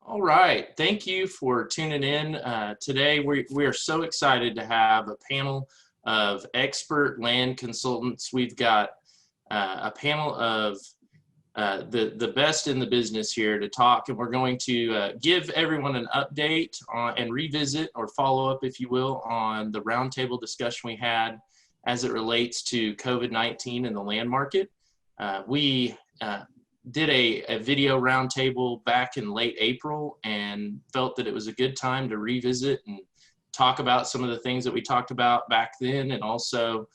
All right. Thank you for tuning in. Today, we are so excited to have a panel of expert land consultants. We've got a panel of the best in the business here to talk, and we're going to give everyone an update on, and revisit or follow up, if you will, on the roundtable discussion we had as it relates to COVID-19 and the land market. We did a video roundtable back in late April and felt that it was a good time to revisit and talk about some of the things that we talked about back then, and also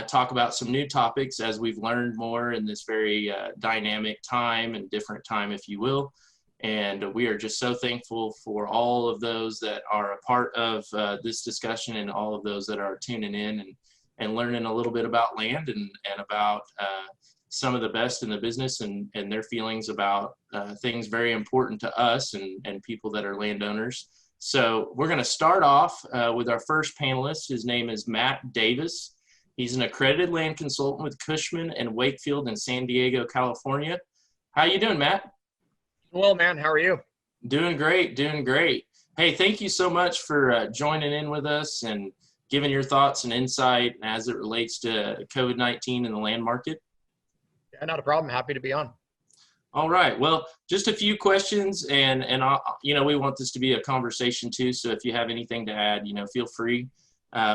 talk about some new topics as we've learned more in this very dynamic time and different time, if you will. And we are just so thankful for all of those that are a part of this discussion, and all of those that are tuning in and learning a little bit about land and about some of the best in the business and their feelings about things very important to us and people that are landowners. So we're going to start off with our first panelist. His name is Matt Davis. He's an accredited land consultant with Cushman & Wakefield in San Diego, California. How you doing, Matt? Well, man, how are you? Doing great, doing great. Hey, thank you so much for joining in with us and giving your thoughts and insight as it relates to COVID-19 and the land market. Yeah, not a problem. Happy to be on. All right. Well, just a few questions, and we want this to be a conversation too. So if you have anything to add, feel free.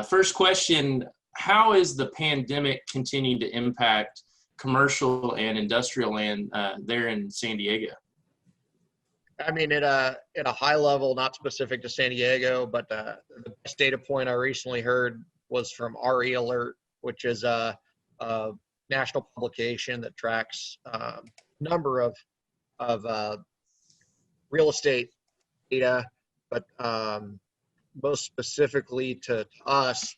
First question: how is the pandemic continuing to impact commercial and industrial land there in San Diego? I mean, at a high level, not specific to San Diego, but the best data point I recently heard was from RE which is a national publication that tracks number of real estate data, but most specifically to us,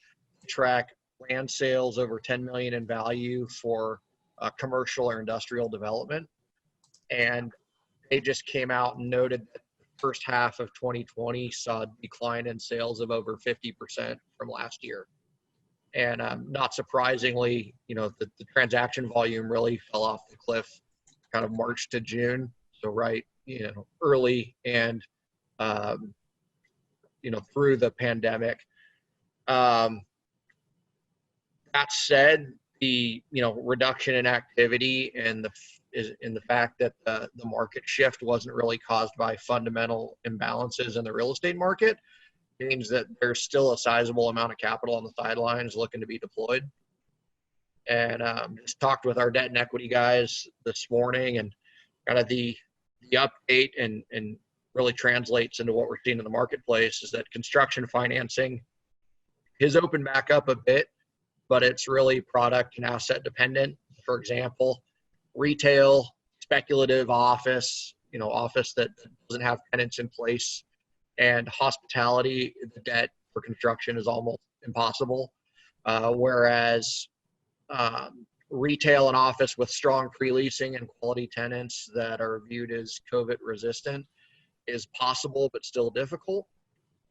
track land sales over 10 million in value for commercial or industrial development. And they just came out and noted that the first half of 2020 saw a decline in sales of over 50% from last year. And not surprisingly, the transaction volume really fell off the cliff kind of March to June. So early and, through the pandemic. That said, the reduction in activity and the fact that the market shift wasn't really caused by fundamental imbalances in the real estate market means that there's still a sizable amount of capital on the sidelines looking to be deployed. And just talked with our debt and equity guys this morning, and kind of the update and really translates into what we're seeing in the marketplace is that construction financing has opened back up a bit, but it's really product and asset dependent. For example, retail, speculative office, office that doesn't have tenants in place, and hospitality, the debt for construction is almost impossible. Whereas retail and office with strong pre-leasing and quality tenants that are viewed as COVID resistant is possible, but still difficult.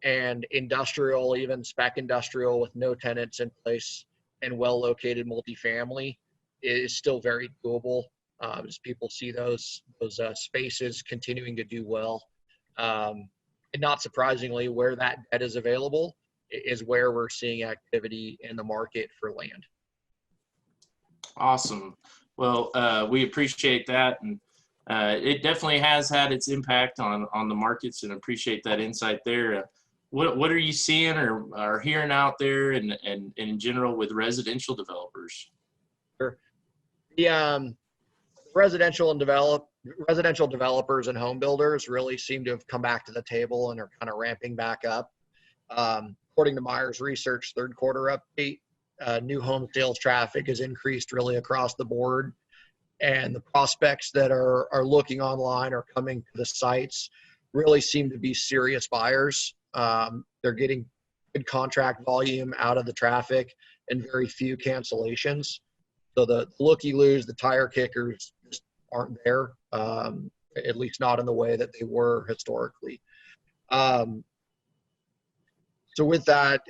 And industrial, even spec industrial with no tenants in place and well-located multifamily is still very doable as people see those spaces continuing to do well. And not surprisingly, where that debt is available is where we're seeing activity in the market for land. Awesome. Well, we appreciate that, and it definitely has had its impact on the markets, and appreciate that insight there. What are you seeing or hearing out there and in general with residential developers? Sure. The residential developers and home builders really seem to have come back to the table and are kind of ramping back up. According to Myers Research third quarter update, new home sales traffic has increased really across the board, and the prospects that are looking online or coming to the sites really seem to be serious buyers. They're getting good contract volume out of the traffic and very few cancellations. So the looky-loos, the tire kickers just aren't there, at least not in the way that they were historically. So with that,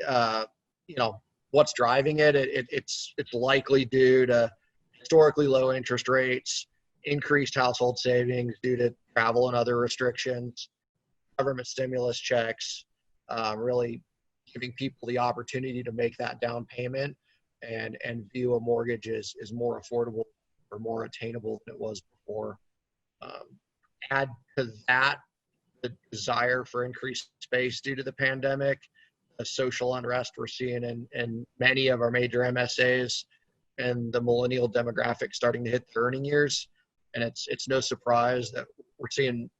what's driving it? It's likely due to historically low interest rates, increased household savings due to travel and other restrictions, government stimulus checks, really giving people the opportunity to make that down payment and view a mortgage is more affordable or more attainable than it was before. Add to that the desire for increased space due to the pandemic, the social unrest we're seeing in many of our major MSAs, and the millennial demographic starting to hit their earning years. And it's no surprise that we're seeing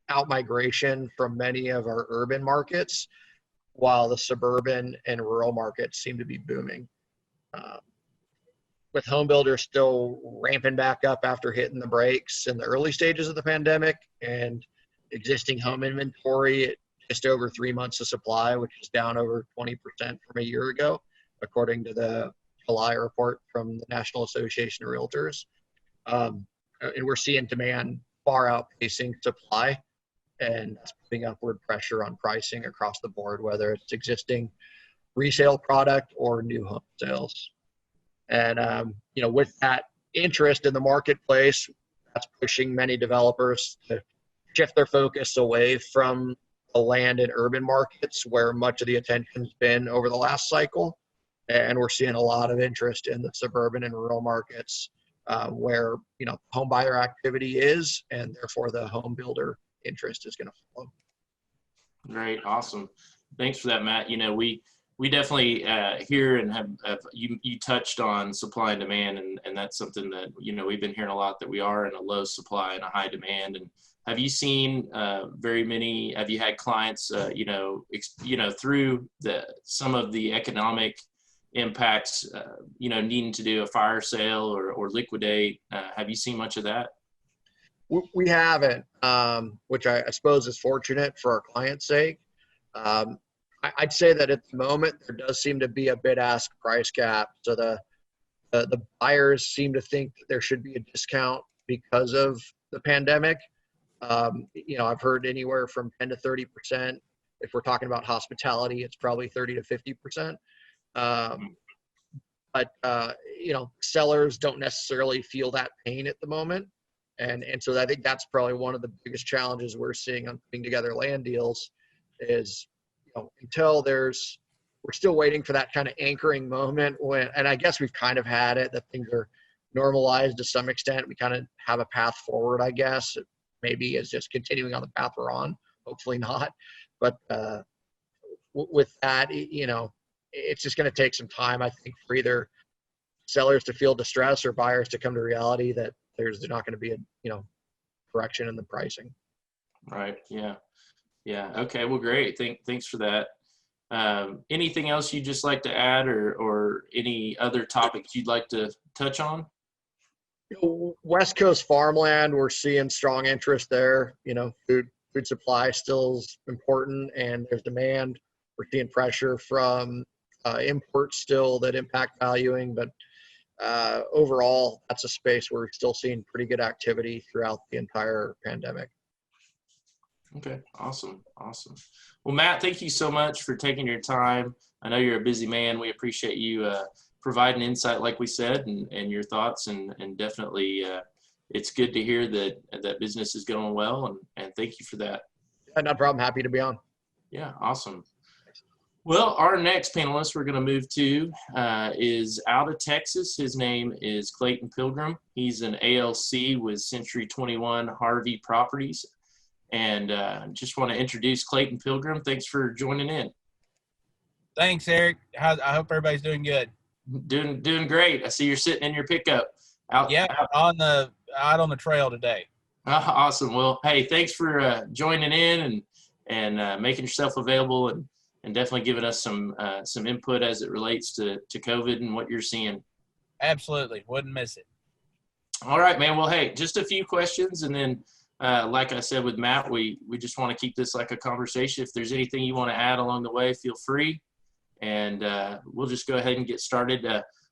outmigration from many of our urban markets, while the suburban and rural markets seem to be booming. With home builders still ramping back up after hitting the brakes in the early stages of the pandemic, and existing home inventory at just over 3 months of supply, which is down over 20% from a year ago, according to the July report from the National Association of Realtors. And we're seeing demand far outpacing supply, and that's putting upward pressure on pricing across the board, whether it's existing resale product or new home sales. And, with that interest in the marketplace, that's pushing many developers to shift their focus away from the land and urban markets, where much of the attention's been over the last cycle. And we're seeing a lot of interest in the suburban and rural markets, where, home buyer activity is, and therefore the home builder interest is going to flow. Great. Awesome. Thanks for that, Matt. We definitely hear and have you touched on supply and demand, and that's something that, we've been hearing a lot, that we are in a low supply and a high demand. And have you seen have you had clients, through some of the economic impacts, needing to do a fire sale or liquidate? Have you seen much of that? We haven't, which I suppose is fortunate for our clients' sake. I'd say that at the moment there does seem to be a bid-ask price gap. So the buyers seem to think that there should be a discount because of the pandemic. I've heard anywhere from 10 to 30%. If we're talking about hospitality, it's probably 30 to 50%. But sellers don't necessarily feel that pain at the moment. And so I think that's probably one of the biggest challenges we're seeing on putting together land deals is, until we're still waiting for that kind of anchoring moment and I guess we've kind of had it, that things are normalized to some extent. We kind of have a path forward, I guess. It maybe is just continuing on the path we're on, hopefully not. But with that, it's just going to take some time, I think, for either sellers to feel distress or buyers to come to reality that there's not going to be a correction in the pricing. Right. Yeah. Okay. Well, great. Thanks for that. Anything else you'd just like to add, or any other topics you'd like to touch on? West Coast farmland, we're seeing strong interest there. Food supply still is important, and there's demand. We're seeing pressure from imports still that impact valuing, but overall, that's a space where we're still seeing pretty good activity throughout the entire pandemic. Okay, awesome. Well, Matt, thank you so much for taking your time. I know you're a busy man. We appreciate you providing insight, like we said, and your thoughts, and definitely it's good to hear that business is going well, and thank you for that. Yeah, no problem. Happy to be on. Yeah, awesome. Well, our next panelist we're going to move to is out of Texas. His name is Clayton Plgrim. He's an ALC with Century 21 Harvey Properties. And just want to introduce Clayton Plgrim. Thanks for joining in. Thanks, Eric. I hope everybody's doing good. Doing great. I see you're sitting in your pickup. Out on the trail today. Awesome. Well, hey, thanks for joining in and making yourself available and definitely giving us some input as it relates to COVID and what you're seeing. Absolutely. Wouldn't miss it. All right, man. Well, hey, just a few questions, and then like I said with Matt, we just want to keep this like a conversation. If there's anything you want to add along the way, feel free, and we'll just go ahead and get started.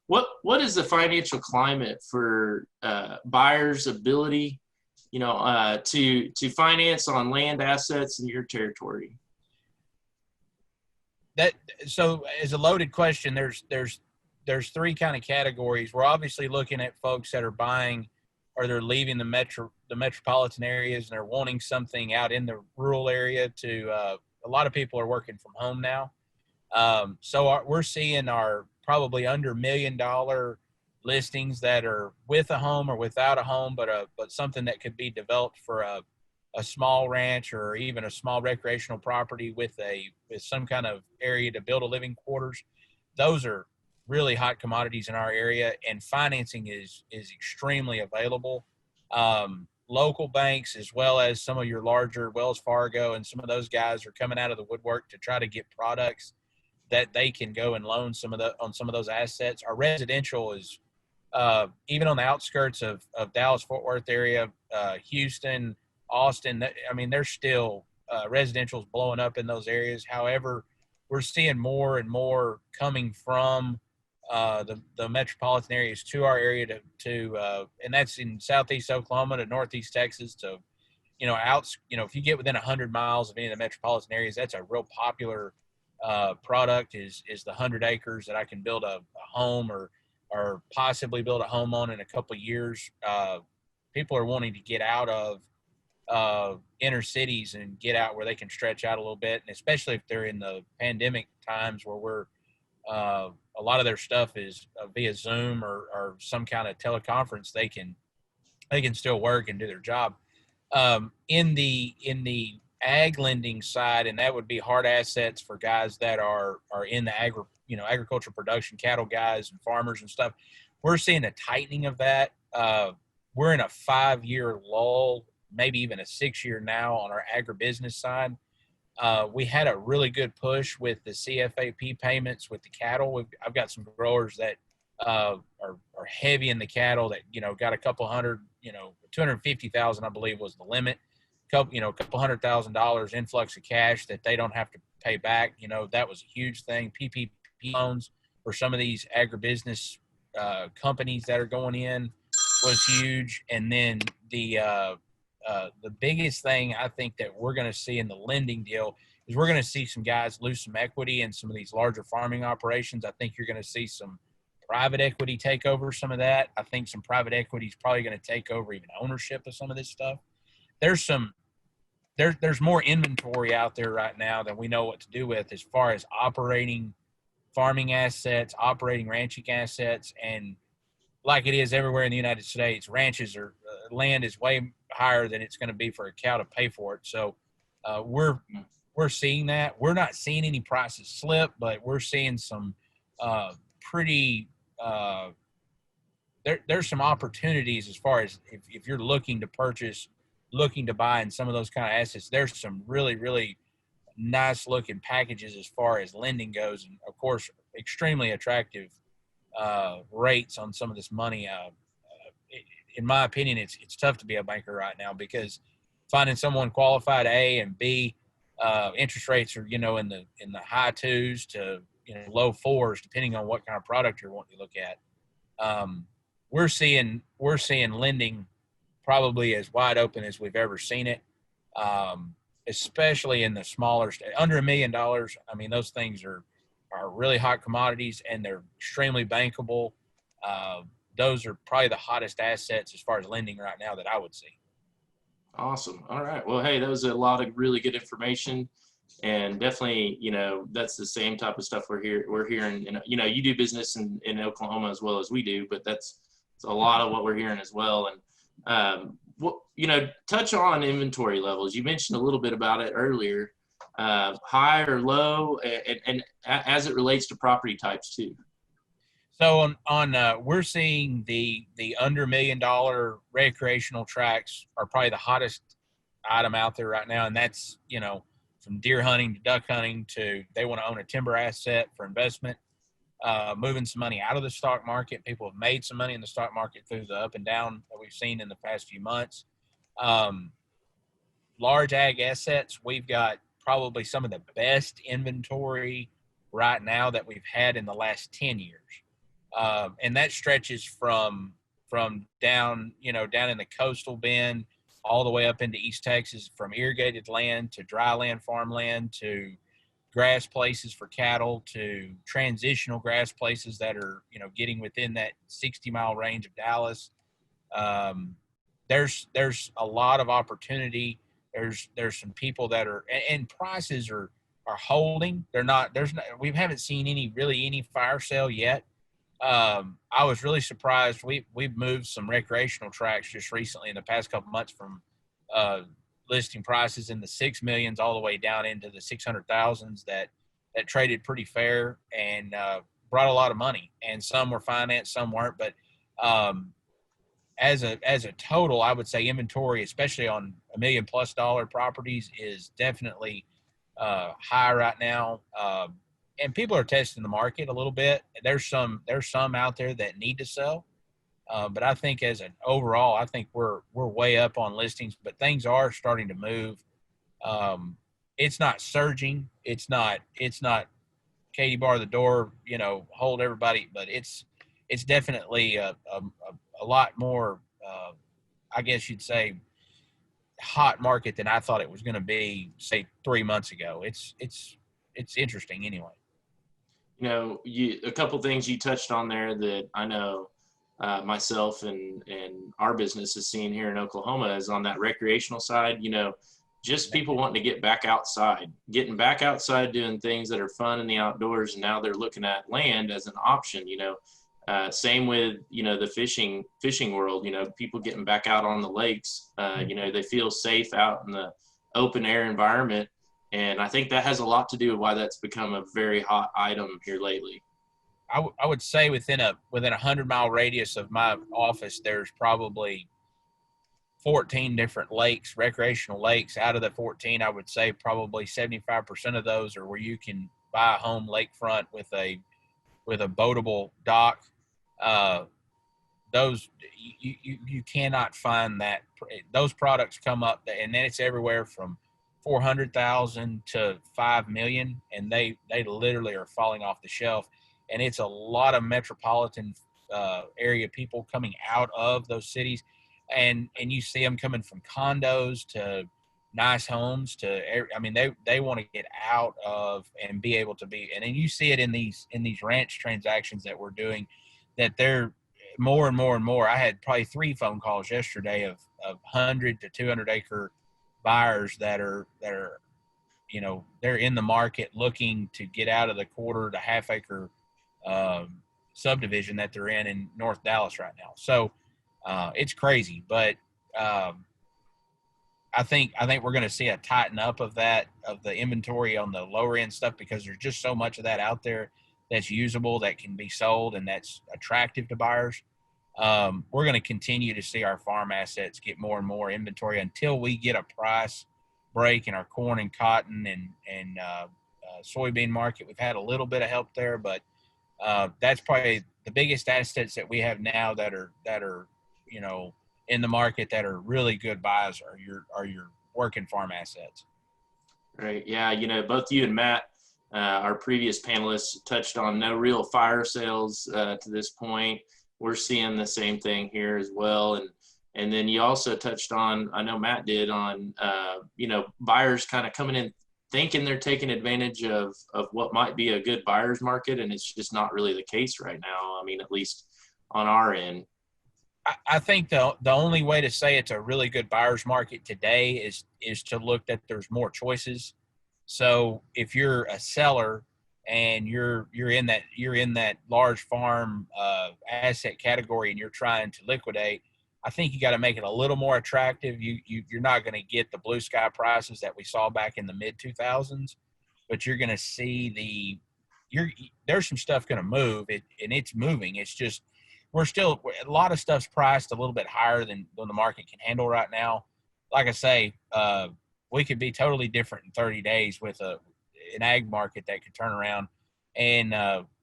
What is the financial climate for buyers' ability, to finance on land assets in your territory? So as a loaded question, there's three kind of categories. We're obviously looking at folks that are buying or they're leaving the metropolitan areas and they're wanting something out in the rural area to, a lot of people are working from home now. So we're seeing our probably under $1 million listings that are with a home or without a home, but something that could be developed for a small ranch or even a small recreational property with some kind of area to build a living quarters. Those are really hot commodities in our area, and financing is extremely available. Local banks, as well as some of your larger Wells Fargo and some of those guys, are coming out of the woodwork to try to get products that they can go and loan on some of those assets. Our residential is even on the outskirts of Dallas-Fort Worth area, Houston, Austin. I mean, there's still residential's blowing up in those areas. However, we're seeing more and more coming from the metropolitan areas to our area and that's in Southeast Oklahoma to Northeast Texas to, if you get within 100 miles of any of the metropolitan areas, that's a real popular product is the 100 acres that I can build a home or possibly build a home on in a couple of years. People are wanting to get out of inner cities and get out where they can stretch out a little bit, and especially if they're in the pandemic times where a lot of their stuff is via Zoom or some kind of teleconference. They can still work and do their job. In the ag lending side, and that would be hard assets for guys that are in the agriculture production, cattle guys and farmers and stuff. We're seeing a tightening of that. We're in a 5-year lull, maybe even a 6-year now on our agribusiness side. We had a really good push with the CFAP payments with the cattle. I've got some growers that are heavy in the cattle that, got a couple hundred, 250,000, I believe was the limit. Couple $100,000 influx of cash that they don't have to pay back. That was a huge thing. PPP loans for some of these agribusiness companies that are going in was huge. And then the biggest thing I think that we're going to see in the lending deal is we're going to see some guys lose some equity in some of these larger farming operations. I think you're going to see some private equity take over some of that. I think some private equity is probably going to take over even ownership of some of this stuff. There's more inventory out there right now than we know what to do with as far as operating farming assets, operating ranching assets, and like it is everywhere in the United States, land is way higher than it's going to be for a cow to pay for it. So we're seeing that. We're not seeing any prices slip, but we're seeing some pretty there's some opportunities as far as if you're looking to buy in some of those kind of assets. There's some really, really nice looking packages as far as lending goes, and of course extremely attractive rates on some of this money. In my opinion, it's tough to be a banker right now because finding someone qualified, A, and B, interest rates are in the high 2s to low 4s depending on what kind of product you're wanting to look at. We're seeing lending probably as wide open as we've ever seen it, especially in the smaller under $1 million. I mean, those things are really hot commodities and they're extremely bankable. Those are probably the hottest assets as far as lending right now that I would see. Awesome. All right. Well, hey, that was a lot of really good information, and definitely, that's the same type of stuff we're hearing. You do business in Oklahoma as well as we do, but that's a lot of what we're hearing as well. And touch on inventory levels. You mentioned a little bit about it earlier, high or low, and as it relates to property types too. So we're seeing the under $1 million recreational tracts are probably the hottest item out there right now. And that's, from deer hunting to duck hunting to they want to own a timber asset for investment, moving some money out of the stock market. People have made some money in the stock market through the up and down that we've seen in the past few months. Large ag assets, we've got probably some of the best inventory right now that we've had in the last 10 years. And that stretches from down in the coastal bend all the way up into East Texas, from irrigated land to dry land, farmland, to grass places for cattle, to transitional grass places that are, getting within that 60-mile range of Dallas. there's a lot of opportunity. There's some people that are, and prices are holding. They're not, we haven't seen any fire sale yet. I was really surprised. We've moved some recreational tracks just recently in the past couple months from listing prices in the 6 millions all the way down into the 600,000s that traded pretty fair and brought a lot of money. And some were financed, some weren't. But as a total, I would say inventory, especially on $1 million+ properties, is definitely high right now. And people are testing the market a little bit. There's some out there that need to sell. But I think as an overall, I think we're way up on listings, but things are starting to move. It's not surging. It's not Katie bar the door, hold everybody, but it's definitely a lot more, I guess you'd say, hot market than I thought it was going to be, say 3 months ago. It's interesting anyway. A couple things you touched on there that I know myself and our business is seeing here in Oklahoma is on that recreational side, just people wanting to get back outside, doing things that are fun in the outdoors. And now they're looking at land as an option, same with, the fishing world, people getting back out on the lakes, they feel safe out in the open air environment. And I think that has a lot to do with why that's become a very hot item here lately. I would say within a 100-mile radius of my office, there's probably 14 different lakes, recreational lakes. Out of the 14, I would say probably 75% of those are where you can buy a home lakefront with a boatable dock. Those you cannot find that. Those products come up, and then it's everywhere from 400,000 to 5 million, and they literally are falling off the shelf. And it's a lot of metropolitan area people coming out of those cities, and you see them coming from condos to nice homes to, they want to get out of and be able to be, and then you see it in these ranch transactions that we're doing, that they're more and more and more. I had probably 3 phone calls yesterday of 100 to 200 acre buyers that are they're in the market looking to get out of the quarter to half acre subdivision that they're in North Dallas right now. So it's crazy, but I think we're going to see a tighten up of the inventory on the lower end stuff, because there's just so much of that out there that's usable, that can be sold, and that's attractive to buyers. We're going to continue to see our farm assets get more and more inventory until we get a price break in our corn and cotton and soybean market. We've had a little bit of help there, but that's probably the biggest assets that we have now that are in the market that are really good buys are your working farm assets. Right. Yeah. Both you and Matt, our previous panelists, touched on no real fire sales to this point. We're seeing the same thing here as well. And then you also touched on, I know Matt did, on, buyers kind of coming in thinking they're taking advantage of what might be a good buyer's market. And it's just not really the case right now. At least on our end. I think the only way to say it's a really good buyer's market today is to look that there's more choices. So if you're a seller and you're in that large farm asset category and you're trying to liquidate, I think you got to make it a little more attractive. You're not going to get the blue sky prices that we saw back in the mid 2000s, but you're going to see there's some stuff going to move, and it's moving. It's just a lot of stuff's priced a little bit higher than the market can handle right now. Like I say, we could be totally different in 30 days with an ag market that could turn around. And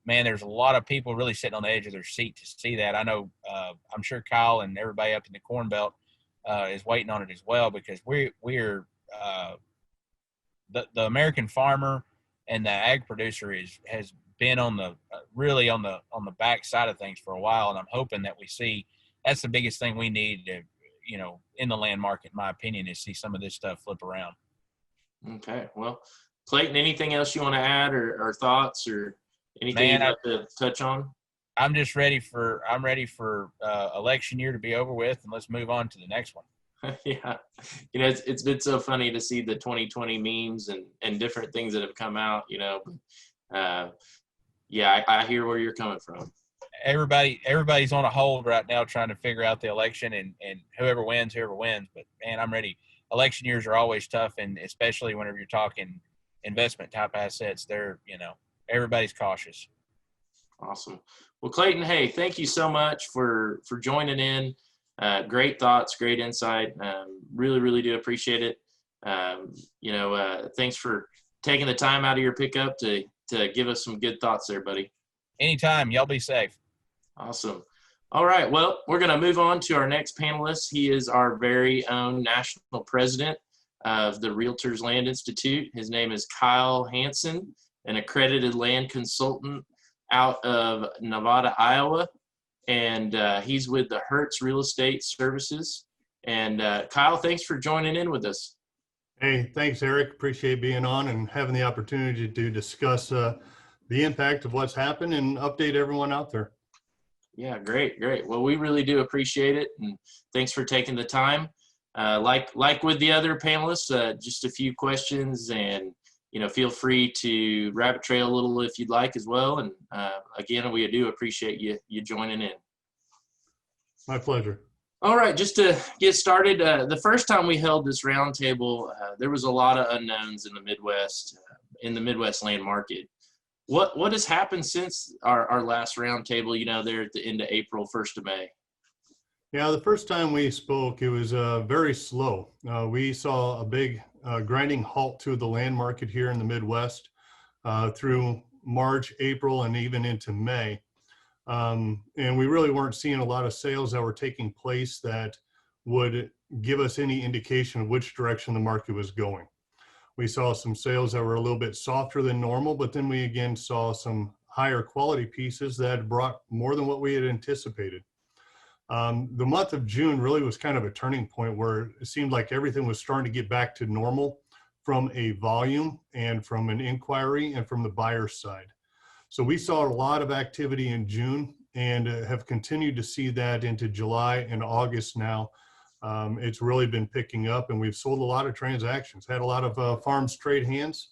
man, there's a lot of people really sitting on the edge of their seat to see that. I know, I'm sure Kyle and everybody up in the Corn Belt is waiting on it as well, because we're the American farmer and the ag producer has been on the really on the back side of things for a while, and I'm hoping that we see that's the biggest thing we need to, in the land market, in my opinion, is see some of this stuff flip around. Okay, well, Clayton, anything else you want to add or thoughts or anything you'd like to touch on? I'm just ready for election year to be over with, and let's move on to the next one. Yeah, it's been so funny to see the 2020 memes and different things that have come out. Yeah, I hear where you're coming from. Everybody's on a hold right now trying to figure out the election, and whoever wins. But man, I'm ready. Election years are always tough, and especially whenever you're talking investment type assets, everybody's cautious. Awesome. Well, Clayton, hey, thank you so much for joining in. Great thoughts, great insight. Really, really do appreciate it. Thanks for taking the time out of your pickup to give us some good thoughts there, buddy. Anytime. Y'all be safe. Awesome. All right. Well, we're going to move on to our next panelist. He is our very own national president of the REALTORS Land Institute. His name is Kyle Hansen, an accredited land consultant out of Nevada, Iowa. And he's with the Hertz Real Estate Services. And Kyle, thanks for joining in with us. Hey, thanks, Eric. Appreciate being on and having the opportunity to discuss the impact of what's happened and update everyone out there. Yeah, great. Well, we really do appreciate it. And thanks for taking the time. Like with the other panelists, just a few questions, and feel free to rabbit trail a little if you'd like as well. And again, we do appreciate you joining in. My pleasure. All right, just to get started, the first time we held this roundtable, there was a lot of unknowns in the Midwest land market. What has happened since our last roundtable? There at the end of April, 1st of May. Yeah, the first time we spoke, it was very slow. We saw a big grinding halt to the land market here in the Midwest through March, April, and even into May. And we really weren't seeing a lot of sales that were taking place that would give us any indication of which direction the market was going. We saw some sales that were a little bit softer than normal, but then we again saw some higher quality pieces that brought more than what we had anticipated. The month of June really was kind of a turning point where it seemed like everything was starting to get back to normal from a volume and from an inquiry and from the buyer's side. So we saw a lot of activity in June and have continued to see that into July and August now. It's really been picking up, and we've sold a lot of transactions, had a lot of farms trade hands.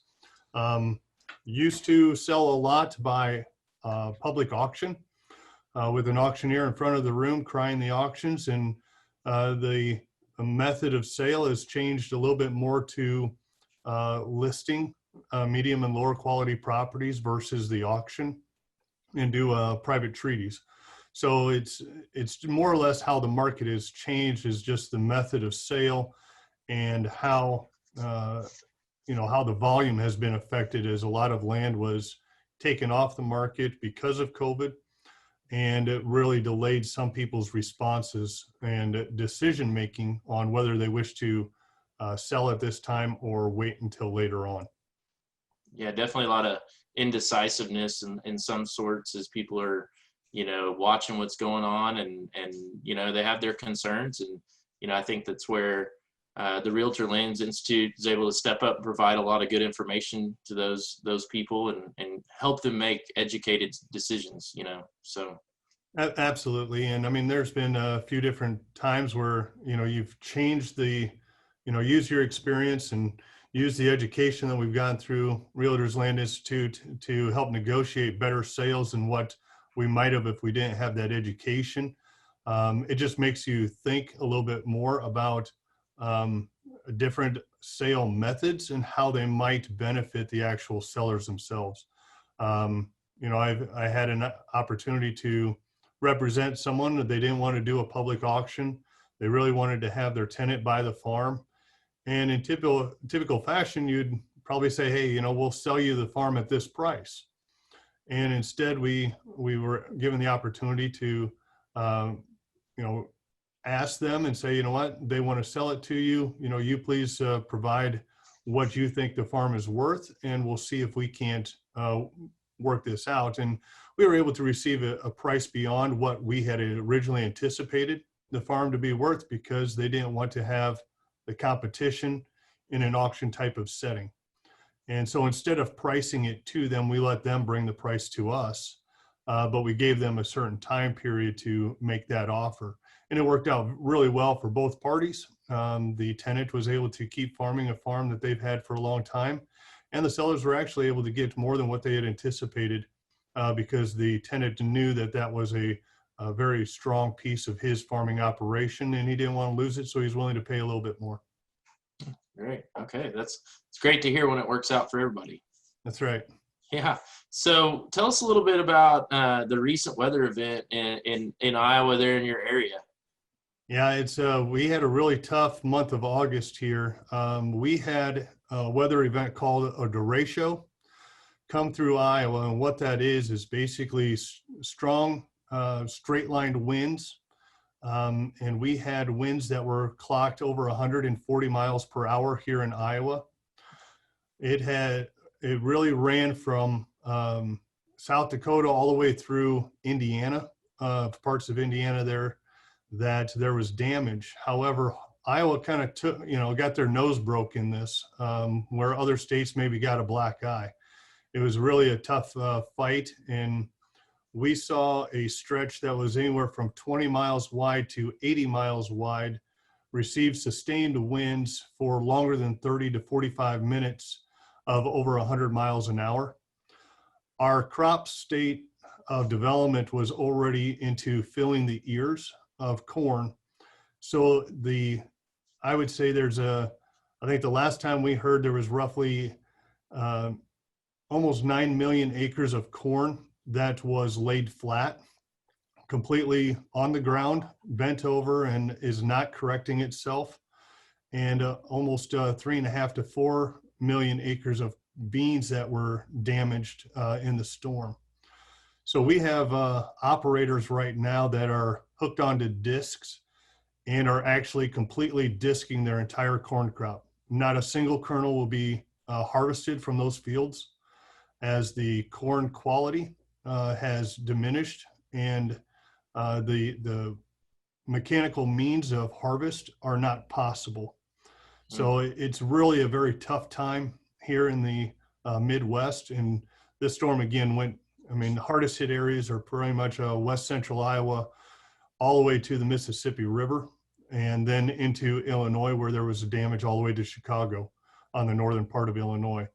Used to sell a lot by public auction with an auctioneer in front of the room crying the auctions, and the method of sale has changed a little bit more to listing medium and lower quality properties versus the auction, and do private treaties. So it's more or less how the market has changed, is just the method of sale and how how the volume has been affected, as a lot of land was taken off the market because of COVID, and it really delayed some people's responses and decision making on whether they wish to sell at this time or wait until later on. Yeah, definitely a lot of indecisiveness in some sorts as people are watching what's going on, and they have their concerns, and I think that's where the REALTORS Land Institute is able to step up and provide a lot of good information to those people and help them make educated decisions. So Absolutely. And I mean, there's been a few different times where you've changed the use your experience and use the education that we've gone through REALTORS Land Institute to help negotiate better sales than what we might have if we didn't have that education. It just makes you think a little bit more about different sale methods and how they might benefit the actual sellers themselves. I had an opportunity to represent someone that they didn't want to do a public auction. They really wanted to have their tenant buy the farm. And in typical fashion, you'd probably say, hey, we'll sell you the farm at this price. And instead, we were given the opportunity to, ask them and say, what, they want to sell it to you. You please provide what you think the farm is worth, and we'll see if we can't work this out. And we were able to receive a price beyond what we had originally anticipated the farm to be worth, because they didn't want to have the competition in an auction type of setting. And so instead of pricing it to them, we let them bring the price to us. but we gave them a certain time period to make that offer. And it worked out really well for both parties. The tenant was able to keep farming a farm that they've had for a long time, and the sellers were actually able to get more than what they had anticipated because the tenant knew that that was a very strong piece of his farming operation, and he didn't want to lose it, so he's willing to pay a little bit more. Great. Okay, it's great to hear when it works out for everybody. That's right. Yeah. So tell us a little bit about the recent weather event in Iowa there in your area. Yeah, it's we had a really tough month of August here. We had a weather event called a derecho come through Iowa, and what that is basically strong straight-lined winds, and we had winds that were clocked over 140 miles per hour here in Iowa. It really ran from South Dakota all the way through Indiana, parts of Indiana there, that there was damage. However, Iowa kind of got their nose broke in this, where other states maybe got a black eye. It was really a tough fight, and we saw a stretch that was anywhere from 20 miles wide to 80 miles wide receive sustained winds for longer than 30 to 45 minutes of over 100 miles an hour. Our crop state of development was already into filling the ears of corn. So I would say I think the last time we heard there was roughly almost 9 million acres of corn that was laid flat, completely on the ground, bent over, and is not correcting itself. And almost 3.5 to 4 million acres of beans that were damaged in the storm. So we have operators right now that are hooked onto discs and are actually completely disking their entire corn crop. Not a single kernel will be harvested from those fields, as the corn quality has diminished, and the mechanical means of harvest are not possible. So it's really a very tough time here in the Midwest. And this storm again the hardest hit areas are pretty much west central Iowa, all the way to the Mississippi River, and then into Illinois, where there was damage all the way to Chicago on the northern part of Illinois.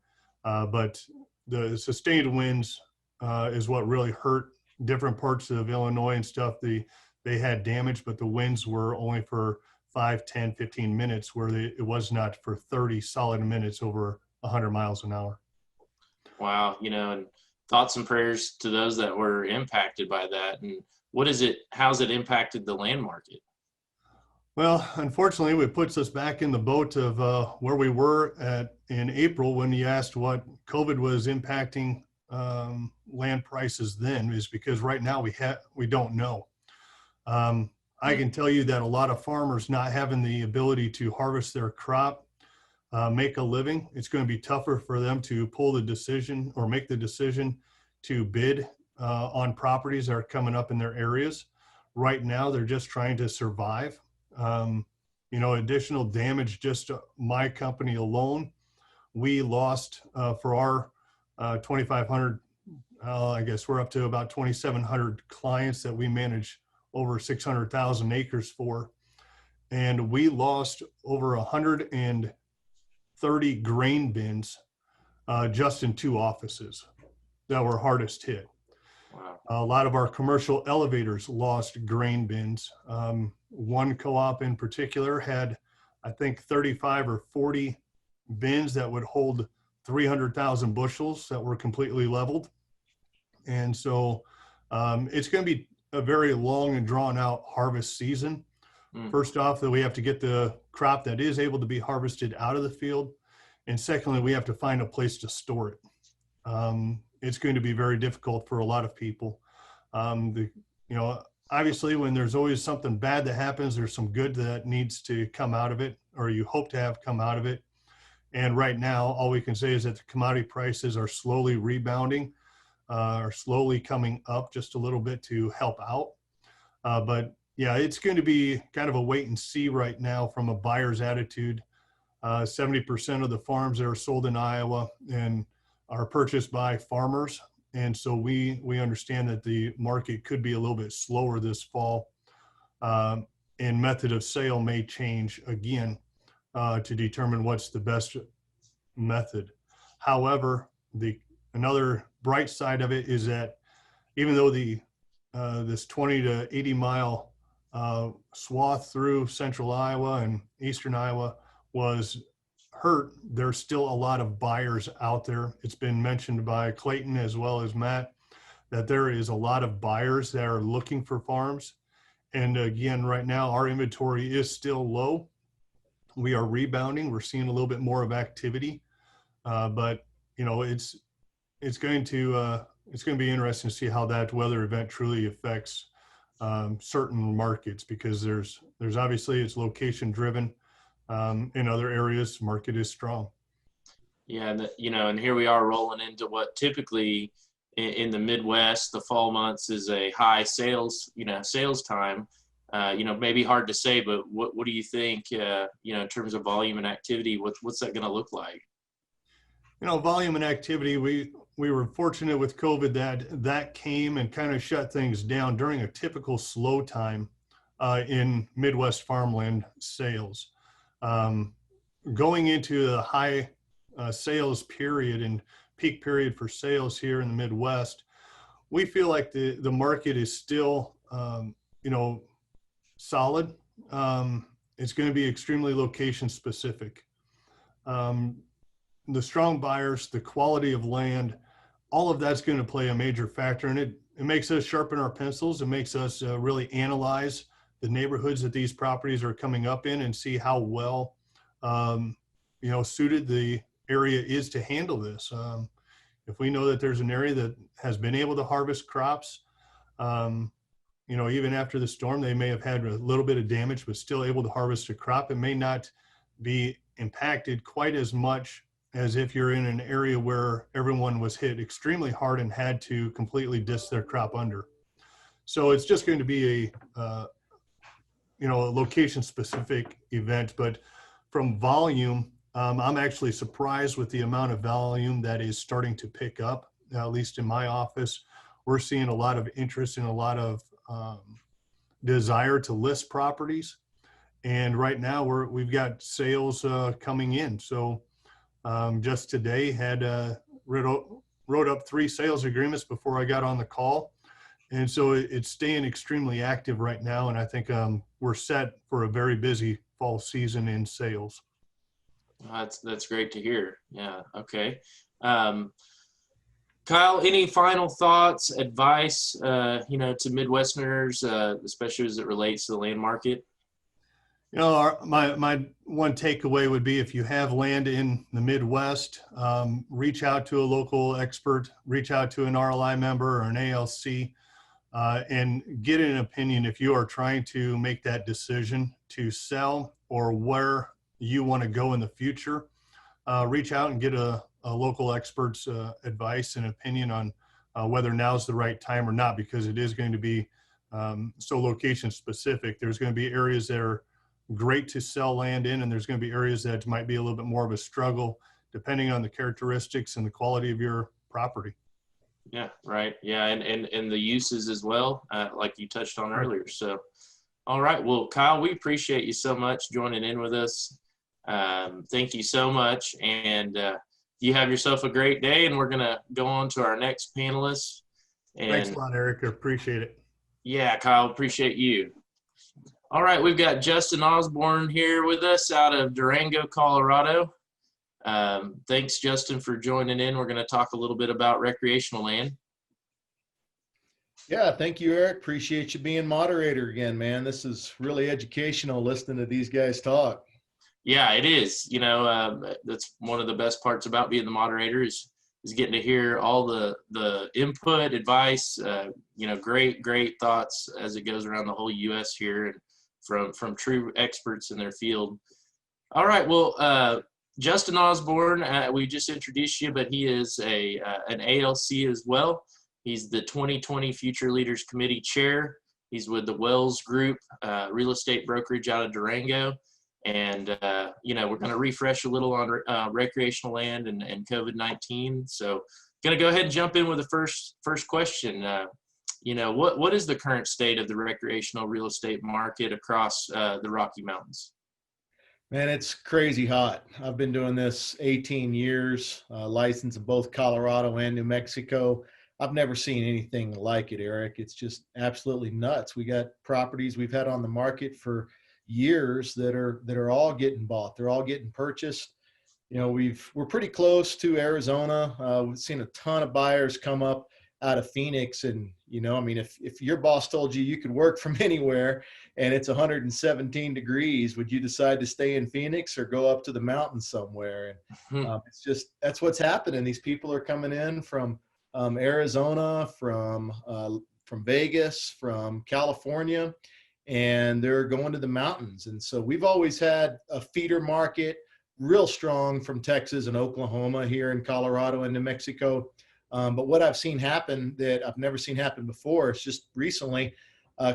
But the sustained winds is what really hurt different parts of Illinois and stuff. They had damage, but the winds were only for 5, 10, 15 minutes, where it was not for 30 solid minutes over 100 miles an hour. Wow. And thoughts and prayers to those that were impacted by that. And how's it impacted the land market? Well, unfortunately, it puts us back in the boat of where we were in April when you asked what COVID was impacting land prices then, is because right now we don't know. I can tell you that a lot of farmers not having the ability to harvest their crop, make a living, it's going to be tougher for them to pull the decision or make the decision to bid on properties that are coming up in their areas. Right now, they're just trying to survive. Additional damage, just my company alone, we lost for our 2,500, I guess we're up to about 2,700 clients that we manage over 600,000 acres for. And we lost over 130 grain bins just in 2 offices that were hardest hit. Wow. A lot of our commercial elevators lost grain bins. One co-op in particular had, I think, 35 or 40 bins that would hold 300,000 bushels that were completely leveled. And so it's going to be a very long and drawn out harvest season. First off, that we have to get the crop that is able to be harvested out of the field. And secondly, we have to find a place to store it. It's going to be very difficult for a lot of people. Obviously, when there's always something bad that happens, there's some good that needs to come out of it, or you hope to have come out of it. And right now, all we can say is that the commodity prices are slowly rebounding, are slowly coming up just a little bit to help out. But yeah, it's going to be kind of a wait and see right now from a buyer's attitude. 70% of the farms that are sold in Iowa and are purchased by farmers And so we understand that the market could be a little bit slower this fall, and method of sale may change again to determine what's the best method. However, another bright side of it is that even though this 20 to 80 mile swath through central Iowa and eastern Iowa was hurt, there's still a lot of buyers out there. It's been mentioned by Clayton as well as Matt that there is a lot of buyers that are looking for farms. And again, right now our inventory is still low. We are rebounding. We're seeing a little bit more of activity, but you know, it's going to be interesting to see how that weather event truly affects certain markets, because there's obviously it's location driven. In other areas, market is strong. Yeah, and here we are rolling into what typically in the Midwest, the fall months is a high sales time. Maybe hard to say, but what do you think, in terms of volume and activity, what's that going to look like? Volume and activity, we were fortunate with COVID that came and kind of shut things down during a typical slow time in Midwest farmland sales. Going into the high sales period and peak period for sales here in the Midwest, we feel like the market is still, solid. It's going to be extremely location specific. The strong buyers, the quality of land, all of that's going to play a major factor. And it makes us sharpen our pencils. It makes us really analyze the neighborhoods that these properties are coming up in and see how well, suited the area is to handle this. If we know that there's an area that has been able to harvest crops, even after the storm, they may have had a little bit of damage, but still able to harvest a crop. It may not be impacted quite as much as if you're in an area where everyone was hit extremely hard and had to completely disc their crop under. So it's just going to be a location specific event. But from volume, I'm actually surprised with the amount of volume that is starting to pick up, at least in my office. We're seeing a lot of interest and a lot of desire to list properties. And right now we've got sales coming in. So just today had wrote up 3 sales agreements before I got on the call. And so it's staying extremely active right now. And I think we're set for a very busy fall season in sales. That's great to hear. Yeah. Okay. Kyle, any final thoughts, advice, to Midwesterners, especially as it relates to the land market? My one takeaway would be, if you have land in the Midwest, reach out to a local expert, reach out to an RLI member or an ALC, and get an opinion if you are trying to make that decision to sell or where you want to go in the future. Reach out and get a local expert's advice and opinion on whether now's the right time or not, because it is going to be so location specific. There's going to be areas that are great to sell land in, and there's going to be areas that might be a little bit more of a struggle depending on the characteristics and the quality of your property. Yeah, right. Yeah, and the uses as well, like you touched on earlier. So, all right. Well, Kyle, we appreciate you so much joining in with us. Thank you so much. And you have yourself a great day, and we're going to go on to our next panelist. And thanks a lot, Eric. I appreciate it. Yeah, Kyle, appreciate you. All right, we've got Justin Osborn here with us out of Durango, Colorado. Thanks, Justin, for joining in. We're going to talk a little bit about recreational land. Yeah, thank you, Eric. Appreciate you being moderator again, man. This is really educational listening to these guys talk. Yeah, it is. That's one of the best parts about being the moderator is getting to hear all the input, advice, great thoughts as it goes around the whole U.S. here, and from true experts in their field. All right, well, Justin Osborn, we just introduced you, but he is an ALC as well. He's the 2020 Future Leaders Committee Chair. He's with the Wells Group, real estate brokerage out of Durango. And, we're going to refresh a little on recreational land and COVID-19. So Gonna go ahead and jump in with the first question. You know, what is the current state of the recreational real estate market across the Rocky Mountains? Man, it's crazy hot. I've been doing this 18 years, licensed in both Colorado and New Mexico. I've never seen anything like it, Eric. It's just absolutely nuts. We got properties we've had on the market for years that are all getting bought. They're all getting purchased. You know, we're pretty close to Arizona. We've seen a ton of buyers come up out of Phoenix, and you know, I mean, if your boss told you could work from anywhere and it's 117 degrees, would you decide to stay in Phoenix or go up to the mountains somewhere? And it's just, that's what's happening. These people are coming in from Arizona, from Vegas, from California, and they're going to the mountains. And so we've always had a feeder market, real strong from Texas and Oklahoma here in Colorado and New Mexico. But what I've seen happen that I've never seen happen before is just recently,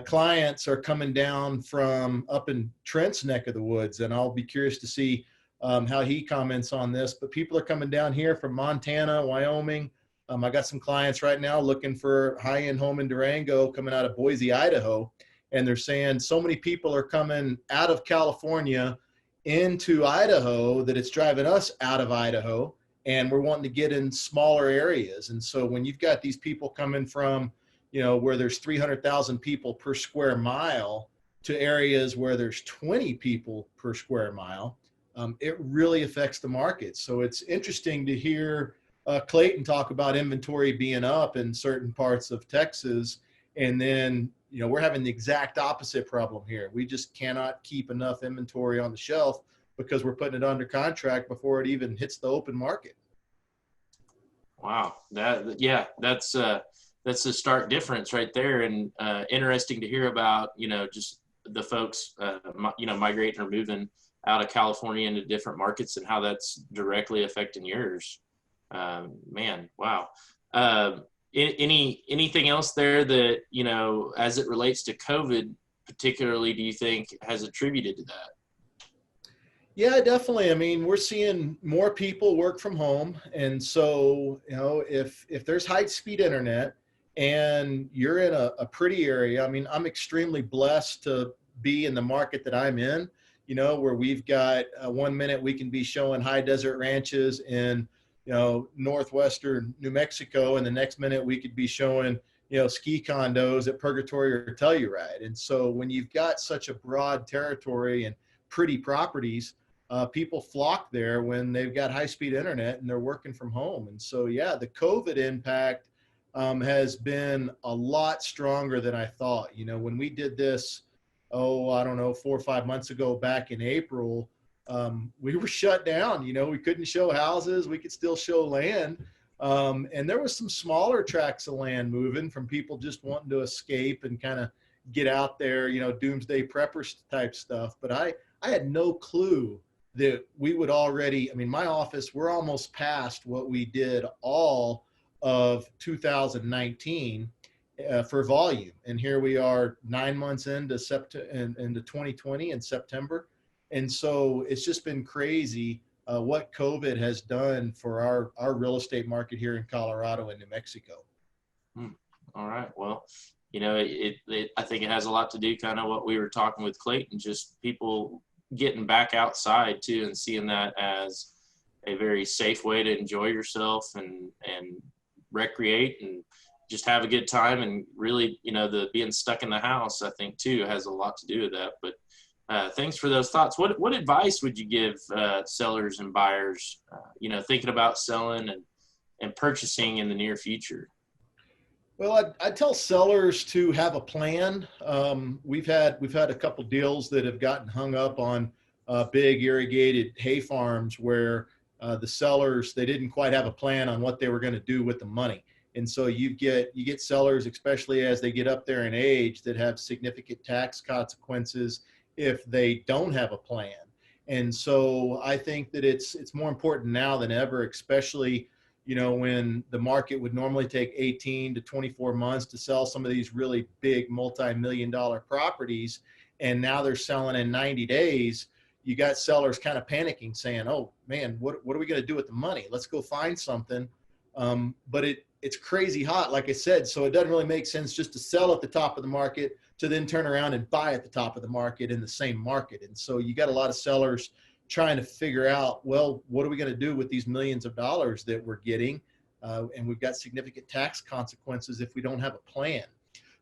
clients are coming down from up in Trent's neck of the woods, and I'll be curious to see how he comments on this. But people are coming down here from Montana, Wyoming. I got some clients right now looking for high-end home in Durango coming out of Boise, Idaho, and they're saying so many people are coming out of California into Idaho that it's driving us out of Idaho, and we're wanting to get in smaller areas. And so when you've got these people coming from, you know, where there's 300,000 people per square mile to areas where there's 20 people per square mile, it really affects the market. So it's interesting to hear Clayton talk about inventory being up in certain parts of Texas. And then, you know, we're having the exact opposite problem here. We just cannot keep enough inventory on the shelf because we're putting it under contract before it even hits the open market. Wow, that's a stark difference right there, and interesting to hear about, you know, just the folks, you know, migrating or moving out of California into different markets and how that's directly affecting yours. Man, wow. Anything else there that, you know, as it relates to COVID particularly, do you think has attributed to that? Yeah, definitely. I mean, we're seeing more people work from home. And so, you know, if there's high-speed internet and you're in a pretty area, I mean, I'm extremely blessed to be in the market that I'm in, you know, where we've got 1 minute we can be showing high desert ranches in, you know, northwestern New Mexico, and the next minute we could be showing, you know, ski condos at Purgatory or Telluride. And so when you've got such a broad territory and pretty properties, people flock there when they've got high-speed internet and they're working from home. And so, yeah, the COVID impact has been a lot stronger than I thought. You know, when we did this, I don't know, 4 or 5 months ago back in April, we were shut down. You know, we couldn't show houses. We could still show land. And there was some smaller tracts of land moving from people just wanting to escape and kind of get out there, you know, doomsday prepper type stuff. But I had no clue that we would already, I mean, my office, we're almost past what we did all of 2019 for volume. And here we are 9 months into 2020 in September. And so it's just been crazy what COVID has done for our real estate market here in Colorado and New Mexico. All right. Well, you know, I think it has a lot to do kind of what we were talking with Clayton, just people getting back outside too and seeing that as a very safe way to enjoy yourself and recreate and just have a good time. And really, you know, the being stuck in the house, I think too, has a lot to do with that. But thanks for those thoughts. What advice would you give sellers and buyers, you know, thinking about selling and purchasing in the near future? Well, I tell sellers to have a plan. We've had a couple deals that have gotten hung up on big irrigated hay farms where the sellers, they didn't quite have a plan on what they were going to do with the money. And so you get sellers, especially as they get up there in age, that have significant tax consequences if they don't have a plan. And so I think that it's more important now than ever, especially, you know, when the market would normally take 18 to 24 months to sell some of these really big multi-million-dollar properties, and now they're selling in 90 days, you got sellers kind of panicking saying, oh man, what are we going to do with the money? Let's go find something But it's crazy hot, like I said, so it doesn't really make sense just to sell at the top of the market to then turn around and buy at the top of the market in the same market. And so you got a lot of sellers trying to figure out, well, what are we going to do with these millions of dollars that we're getting? And we've got significant tax consequences if we don't have a plan.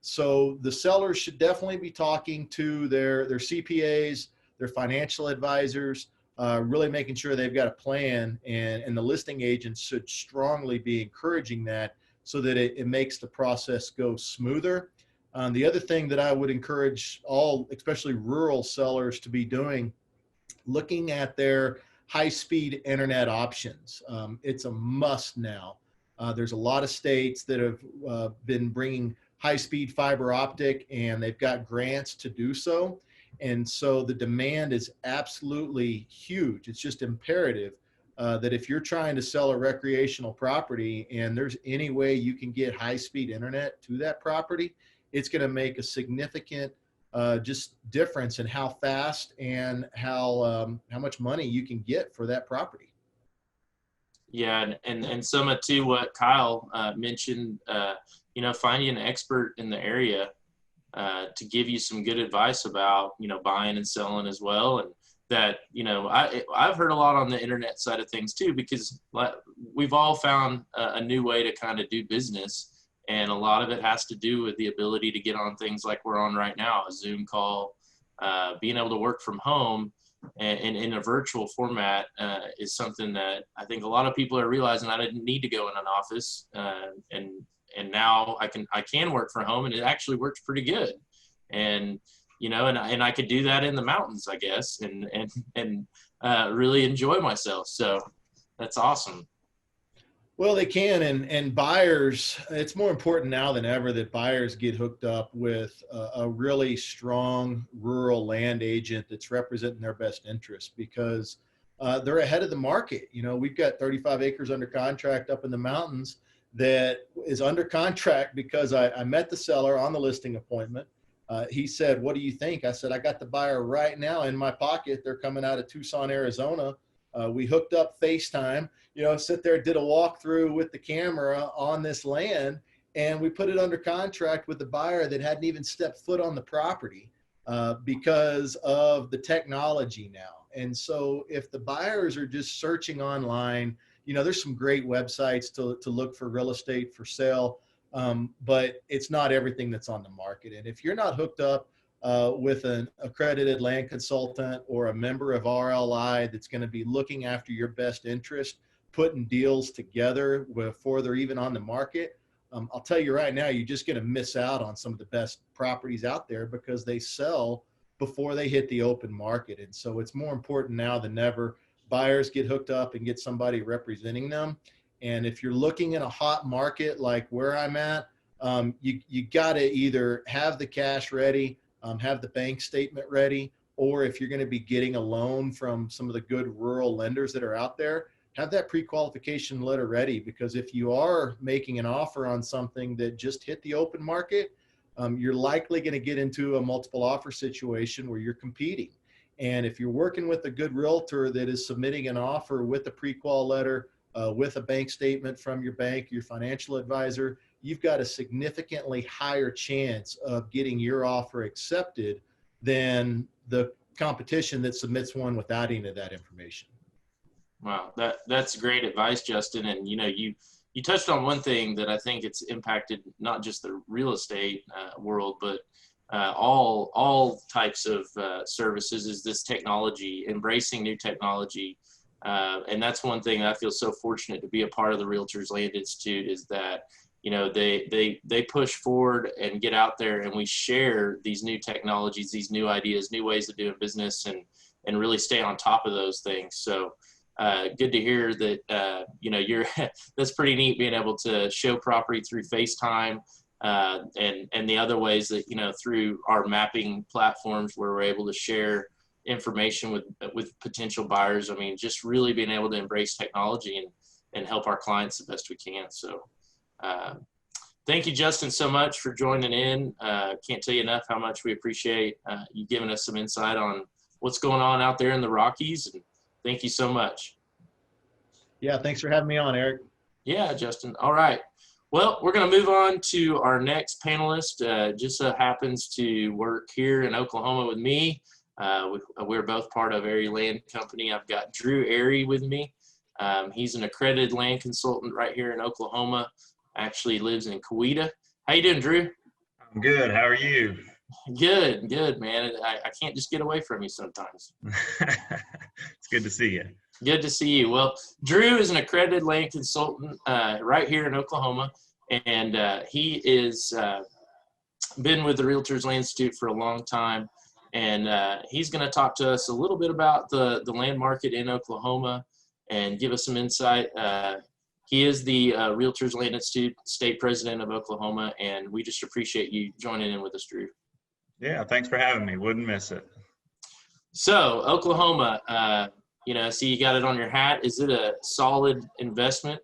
So the sellers should definitely be talking to their CPAs, their financial advisors, really making sure they've got a plan, and the listing agents should strongly be encouraging that so that it makes the process go smoother. The other thing that I would encourage all, especially rural sellers, to be doing, looking at their high-speed internet options. It's a must now. There's a lot of states that have been bringing high-speed fiber optic, and they've got grants to do so. And so the demand is absolutely huge. It's just imperative that if you're trying to sell a recreational property and there's any way you can get high-speed internet to that property, it's going to make a significant just difference in how fast and how much money you can get for that property. Yeah, and similar to what Kyle mentioned, you know, finding an expert in the area to give you some good advice about, you know, buying and selling as well. And that, you know, I've heard a lot on the internet side of things too, because we've all found a new way to kind of do business. And a lot of it has to do with the ability to get on things like we're on right now, a Zoom call, being able to work from home and in a virtual format is something that I think a lot of people are realizing. I didn't need to go in an office, and now I can work from home, and it actually works pretty good. And you know, and I could do that in the mountains, I guess, and really enjoy myself. So that's awesome. Well, they can, and buyers, it's more important now than ever that buyers get hooked up with a really strong rural land agent that's representing their best interest, because they're ahead of the market. You know, we've got 35 acres under contract up in the mountains that is under contract because I met the seller on the listing appointment. He said, "What do you think?" I said, "I got the buyer right now in my pocket. They're coming out of Tucson, Arizona." We hooked up FaceTime, you know, sit there, did a walkthrough with the camera on this land, and we put it under contract with the buyer that hadn't even stepped foot on the property because of the technology now. And so if the buyers are just searching online, you know, there's some great websites to look for real estate for sale, but it's not everything that's on the market. And if you're not hooked up with an accredited land consultant or a member of RLI that's going to be looking after your best interest, putting deals together before they're even on the market, I'll tell you right now, you're just going to miss out on some of the best properties out there because they sell before they hit the open market. And so it's more important now than ever. Buyers get hooked up and get somebody representing them. And if you're looking in a hot market like where I'm at, you got to either have the cash ready, have the bank statement ready, or if you're going to be getting a loan from some of the good rural lenders that are out there, have that pre-qualification letter ready, because if you are making an offer on something that just hit the open market, you're likely going to get into a multiple offer situation where you're competing. And if you're working with a good realtor that is submitting an offer with a pre-qual letter, with a bank statement from your bank, your financial advisor, you've got a significantly higher chance of getting your offer accepted than the competition that submits one without any of that information. Wow, that's great advice, Justin. And you know, you touched on one thing that I think it's impacted not just the real estate world, but all types of services, is this technology, embracing new technology. And that's one thing I feel so fortunate to be a part of the REALTORS Land Institute, is that, you know, they push forward and get out there, and we share these new technologies, these new ideas, new ways of doing business, and really stay on top of those things. So good to hear that, you know, that's pretty neat, being able to show property through FaceTime, and the other ways that, you know, through our mapping platforms where we're able to share information with potential buyers. I mean, just really being able to embrace technology and help our clients the best we can. So thank you, Justin, so much for joining in. Can't tell you enough how much we appreciate you giving us some insight on what's going on out there in the Rockies. And thank you so much. Yeah, thanks for having me on, Eric. Yeah, Justin. All right. Well, we're going to move on to our next panelist. Just so happens to work here in Oklahoma with me. We're both part of Airy Land Company. I've got Drew Airy with me. He's an accredited land consultant right here in Oklahoma. Actually lives in Coweta. How you doing, Drew? I'm good. How are you? Good, good, man. I can't just get away from you sometimes. It's good to see you. Good to see you. Well, Drew is an accredited land consultant right here in Oklahoma, and he is been with the REALTORS Land Institute for a long time, and he's going to talk to us a little bit about the land market in Oklahoma and give us some insight. He is the REALTORS Land Institute state president of Oklahoma, and we just appreciate you joining in with us, Drew. Yeah, thanks for having me. Wouldn't miss it. So, Oklahoma, see you got it on your hat. Is it a solid investment?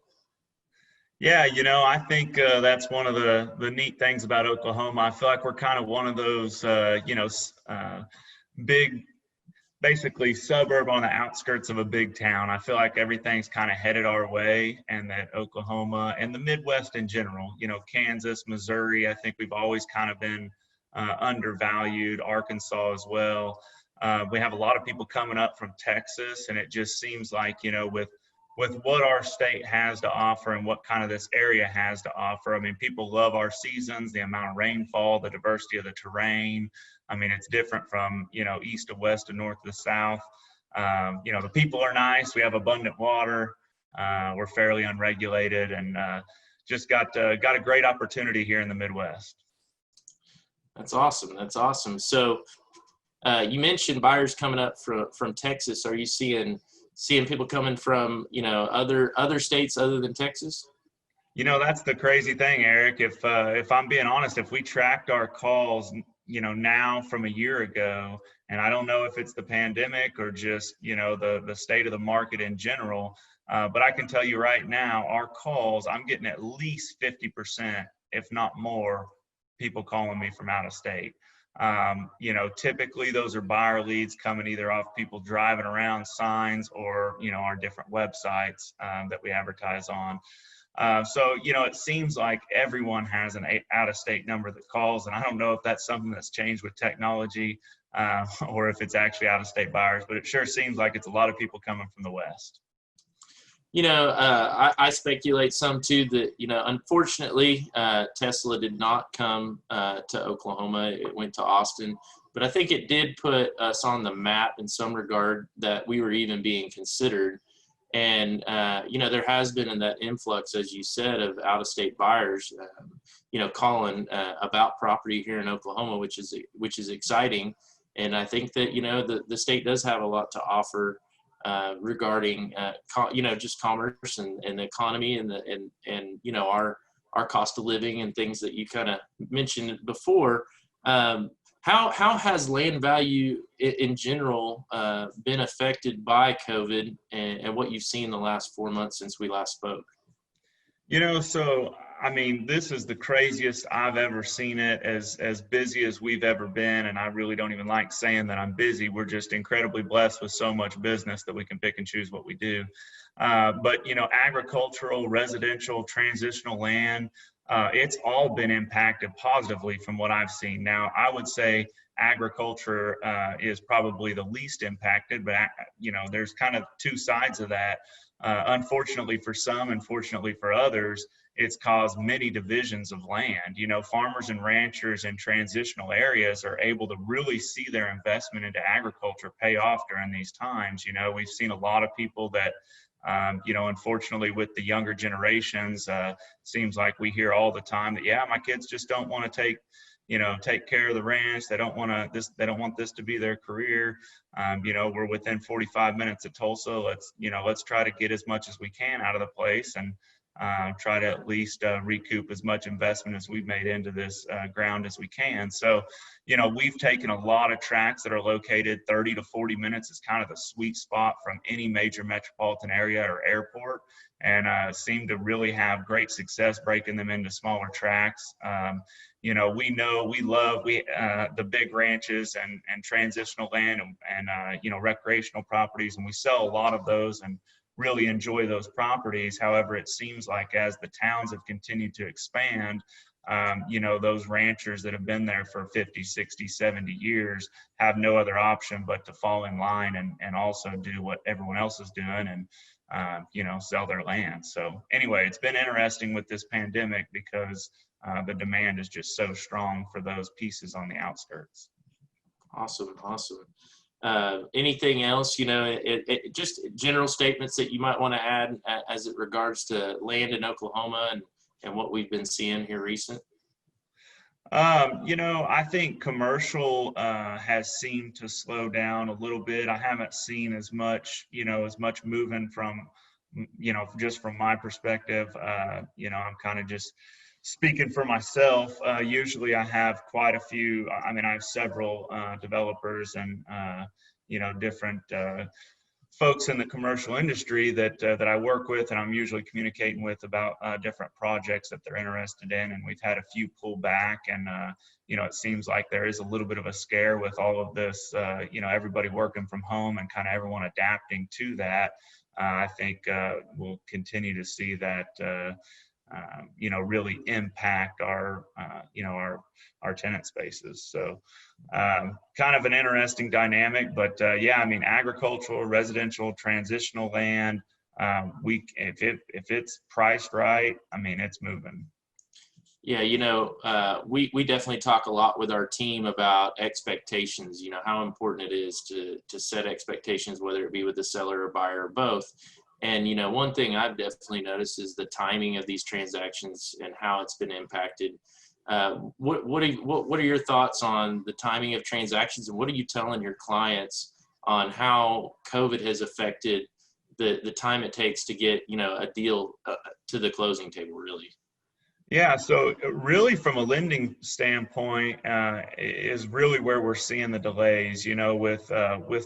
Yeah, I think that's one of the neat things about Oklahoma. I feel like we're kind of one of those, big, basically suburb on the outskirts of a big town. I feel like everything's kind of headed our way, and that Oklahoma and the Midwest in general, Kansas, Missouri, I think we've always kind of been undervalued, Arkansas as well. We have a lot of people coming up from Texas, and it just seems like, with what our state has to offer and what kind of this area has to offer. I mean, people love our seasons, the amount of rainfall, the diversity of the terrain. I mean, it's different from, east to west to north to south. The people are nice. We have abundant water. We're fairly unregulated, and just got a great opportunity here in the Midwest. That's awesome. That's awesome. So you mentioned buyers coming up from Texas. Are you seeing people coming from, other states other than Texas? That's the crazy thing, Eric. If I'm being honest, if we tracked our calls, now from a year ago, and I don't know if it's the pandemic or just, the state of the market in general, but I can tell you right now, our calls, I'm getting at least 50%, if not more, people calling me from out of state. Typically those are buyer leads coming either off people driving around signs or, our different websites that we advertise on. So, it seems like everyone has an out-of-state number that calls, and I don't know if that's something that's changed with technology or if it's actually out-of-state buyers, but it sure seems like it's a lot of people coming from the West. I speculate some too that, unfortunately, Tesla did not come to Oklahoma. It went to Austin. But I think it did put us on the map in some regard that we were even being considered. And, there has been in that influx, as you said, of out-of-state buyers, calling about property here in Oklahoma, which is exciting. And I think that, the state does have a lot to offer regarding just commerce and the economy and our cost of living and things that you kind of mentioned before. How has land value in general been affected by COVID and what you've seen the last 4 months since we last spoke? So I mean, this is the craziest I've ever seen it, as busy as we've ever been. And I really don't even like saying that I'm busy. We're just incredibly blessed with so much business that we can pick and choose what we do. But, agricultural, residential, transitional land, it's all been impacted positively from what I've seen. Now, I would say agriculture is probably the least impacted, but, there's kind of two sides of that. Unfortunately for some, and fortunately for others, it's caused many divisions of land. Farmers and ranchers in transitional areas are able to really see their investment into agriculture pay off during these times. We've seen a lot of people that, unfortunately with the younger generations, seems like we hear all the time that, yeah, my kids just don't want to take care of the ranch. They don't want this to be their career. We're within 45 minutes of Tulsa. Let's try to get as much as we can out of the place and try to at least recoup as much investment as we've made into this ground as we can. So, we've taken a lot of tracts that are located 30 to 40 minutes is kind of the sweet spot from any major metropolitan area or airport, and seem to really have great success breaking them into smaller tracts. We love the big ranches and transitional land and recreational properties, and we sell a lot of those, and really enjoy those properties. However, it seems like as the towns have continued to expand, you know, those ranchers that have been there for 50, 60, 70 years have no other option but to fall in line and also do what everyone else is doing and, you know, sell their land. So anyway, it's been interesting with this pandemic because the demand is just so strong for those pieces on the outskirts. Awesome, awesome. Anything else, you know, just general statements that you might want to add as it regards to land in Oklahoma and what we've been seeing here recent? You know, I think commercial has seemed to slow down a little bit. I haven't seen as much, you know, moving from, you know, just from my perspective. You know, I'm kind of just speaking for myself. Usually I have quite a few, I mean, I have several developers and, you know, different folks in the commercial industry that I work with, and I'm usually communicating with about different projects that they're interested in. And we've had a few pull back, and you know, it seems like there is a little bit of a scare with all of this, you know, everybody working from home and kind of everyone adapting to that. I think we'll continue to see that, you know, really impact our, you know, our tenant spaces. So kind of an interesting dynamic, but yeah, I mean, agricultural, residential, transitional land, if it's priced right, I mean, it's moving. Yeah, you know, we definitely talk a lot with our team about expectations, you know, how important it is to set expectations, whether it be with the seller or buyer or both. And, you know, one thing I've definitely noticed is the timing of these transactions and how it's been impacted. What are your thoughts on the timing of transactions, and what are you telling your clients on how COVID has affected the time it takes to get, you know, a deal to the closing table, really? Yeah, so really from a lending standpoint is really where we're seeing the delays. You know, with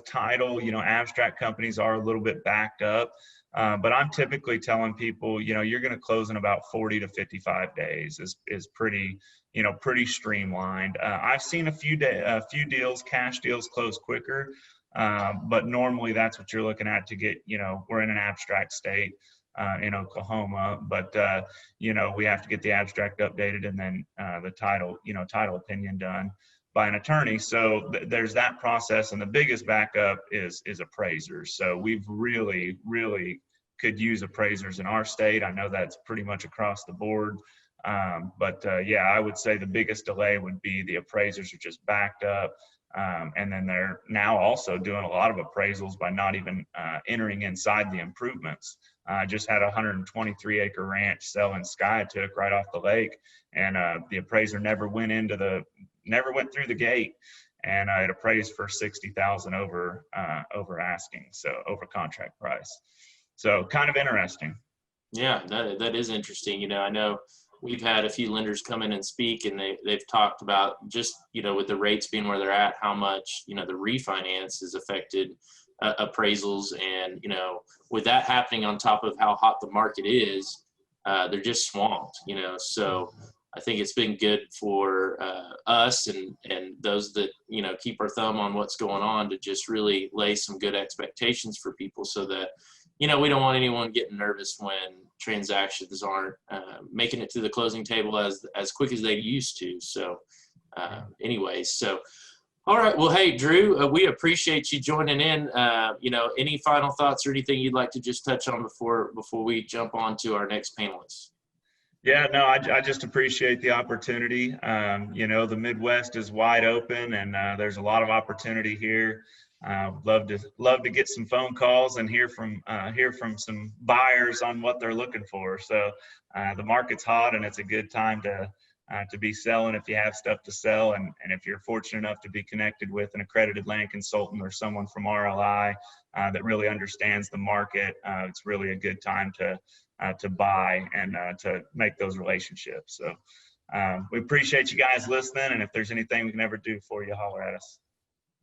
title, you know, abstract companies are a little bit backed up. But I'm typically telling people, you know, you're going to close in about 40 to 55 days is pretty, you know, pretty streamlined. I've seen a few deals, cash deals close quicker. But normally that's what you're looking at to get, you know, we're in an abstract state in Oklahoma, but, you know, we have to get the abstract updated and then the title, you know, title opinion done by an attorney. So there's that process, and the biggest backup is appraisers. So we've really could use appraisers in our state. I know that's pretty much across the board. But yeah, I would say the biggest delay would be the appraisers are just backed up. And then they're now also doing a lot of appraisals by not even entering inside the improvements. I just had a 123-acre ranch sell in Skyatook right off the lake, and the appraiser never went through the gate, and it appraised for $60,000 over asking, so over contract price. So kind of interesting. Yeah, that is interesting. You know, I know we've had a few lenders come in and speak, and they've talked about just, you know, with the rates being where they're at, how much, you know, the refinance has affected appraisals. And, you know, with that happening on top of how hot the market is, they're just swamped, you know. So I think it's been good for us and those that, you know, keep our thumb on what's going on to just really lay some good expectations for people, so that, you know, we don't want anyone getting nervous when transactions aren't making it to the closing table as quick as they used to. So anyways, so all right. Well, hey, Drew, we appreciate you joining in. You know, any final thoughts or anything you'd like to just touch on before we jump on to our next panelist? Yeah, no, I just appreciate the opportunity. You know, the Midwest is wide open, and there's a lot of opportunity here. Love to get some phone calls and hear from some buyers on what they're looking for. So the market's hot, and it's a good time to be selling if you have stuff to sell, and if you're fortunate enough to be connected with an accredited land consultant or someone from RLI that really understands the market, it's really a good time to buy and to make those relationships. So we appreciate you guys listening, and if there's anything we can ever do for you, holler at us.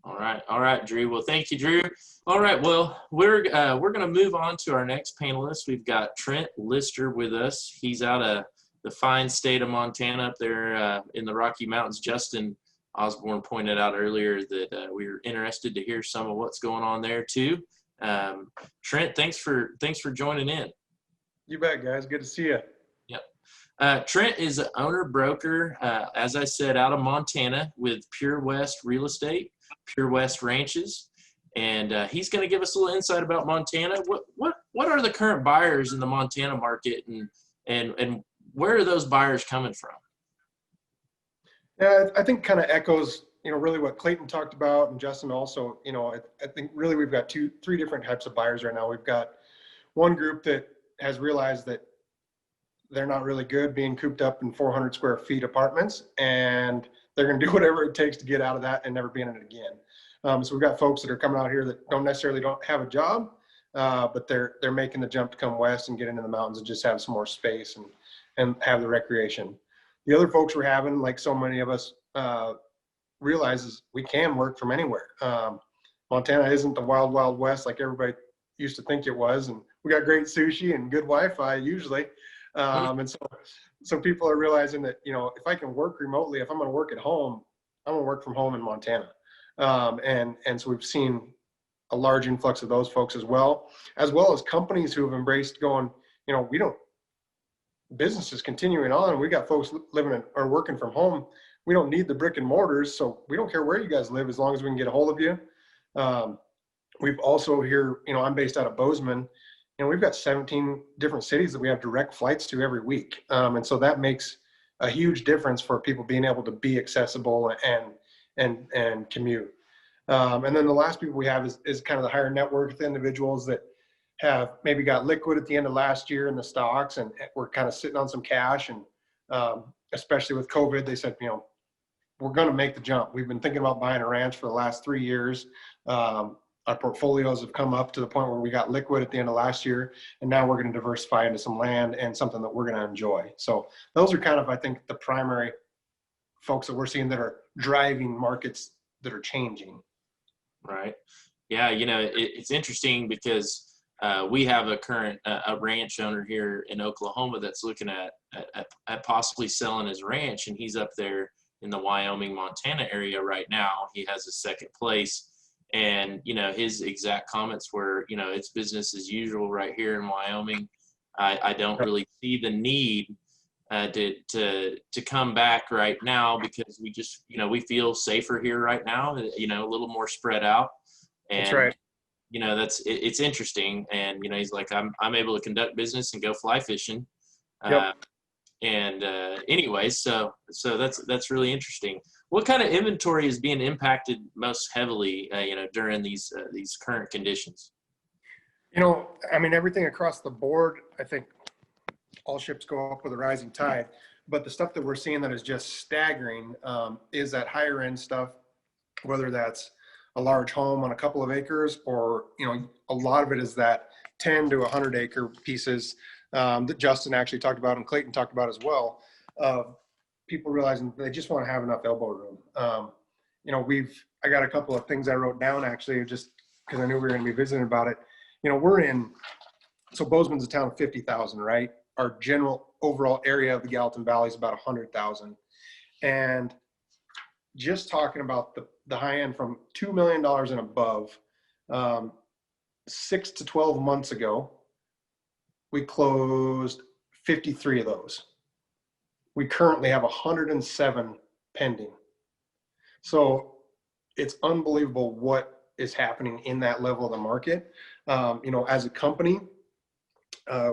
All right, Drew. Well, thank you, Drew. All right, well, we're going to move on to our next panelist. We've got Trent Lister with us. He's out of the fine state of Montana up there in the Rocky Mountains. Justin Osborn pointed out earlier that we were interested to hear some of what's going on there too. Trent, thanks for joining in. You bet, guys. Good to see you. Yep. Trent is an owner broker, as I said, out of Montana with Pure West Real Estate, Pure West Ranches, and he's going to give us a little insight about Montana. What are the current buyers in the Montana market, and where are those buyers coming from? Yeah, I think kind of echoes, really what Clayton talked about, and Justin also. I think really we've got three different types of buyers right now. We've got one group that has realized that they're not really good being cooped up in 400 square feet apartments, and they're going to do whatever it takes to get out of that and never be in it again. So we've got folks that are coming out here that don't have a job, but they're making the jump to come west and get into the mountains and just have some more space and have the recreation. The other folks we're having, like so many of us, realizes we can work from anywhere. Montana isn't the wild, wild west like everybody used to think it was, and we got great sushi and good Wi-Fi usually. And so people are realizing that, if I can work remotely, if I'm going to work at home, I'm going to work from home in Montana. And so we've seen a large influx of those folks as well as companies who have embraced going, business is continuing on. We got folks living or working from home. We don't need the brick and mortars, so we don't care where you guys live as long as we can get a hold of you. We've also here, I'm based out of Bozeman, and we've got 17 different cities that we have direct flights to every week. And so that makes a huge difference for people being able to be accessible and commute. And then the last people we have is kind of the higher net worth individuals that have maybe got liquid at the end of last year in the stocks, and we're kind of sitting on some cash. And especially with COVID, they said, we're going to make the jump. We've been thinking about buying a ranch for the last 3 years. Our portfolios have come up to the point where we got liquid at the end of last year, and now we're going to diversify into some land and something that we're going to enjoy. So those are kind of, I think, the primary folks that we're seeing that are driving markets that are changing. Right. Yeah. It's interesting because we have a current a ranch owner here in Oklahoma that's looking at possibly selling his ranch, and he's up there in the Wyoming, Montana area right now. He has a second place, and his exact comments were, it's business as usual right here in Wyoming. I don't really see the need to come back right now because we just we feel safer here right now. A little more spread out. And, that's right. It's interesting, and he's like, I'm able to conduct business and go fly fishing. Yep. Anyway, so that's really interesting. What kind of inventory is being impacted most heavily, during these current conditions? Everything across the board. I think all ships go up with a rising tide, but the stuff that we're seeing that is just staggering is that higher end stuff, whether that's a large home on a couple of acres, or a lot of it is that 10 to 100 acre pieces that Justin actually talked about and Clayton talked about as well. People realizing they just want to have enough elbow room. I got a couple of things I wrote down actually, just because I knew we were going to be visiting about it. So Bozeman's a town of 50,000, right? Our general overall area of the Gallatin Valley is about 100,000. And just talking about the high end from $2 million and above, 6 to 12 months ago, we closed 53 of those. We currently have 107 pending. So it's unbelievable what is happening in that level of the market. As a company,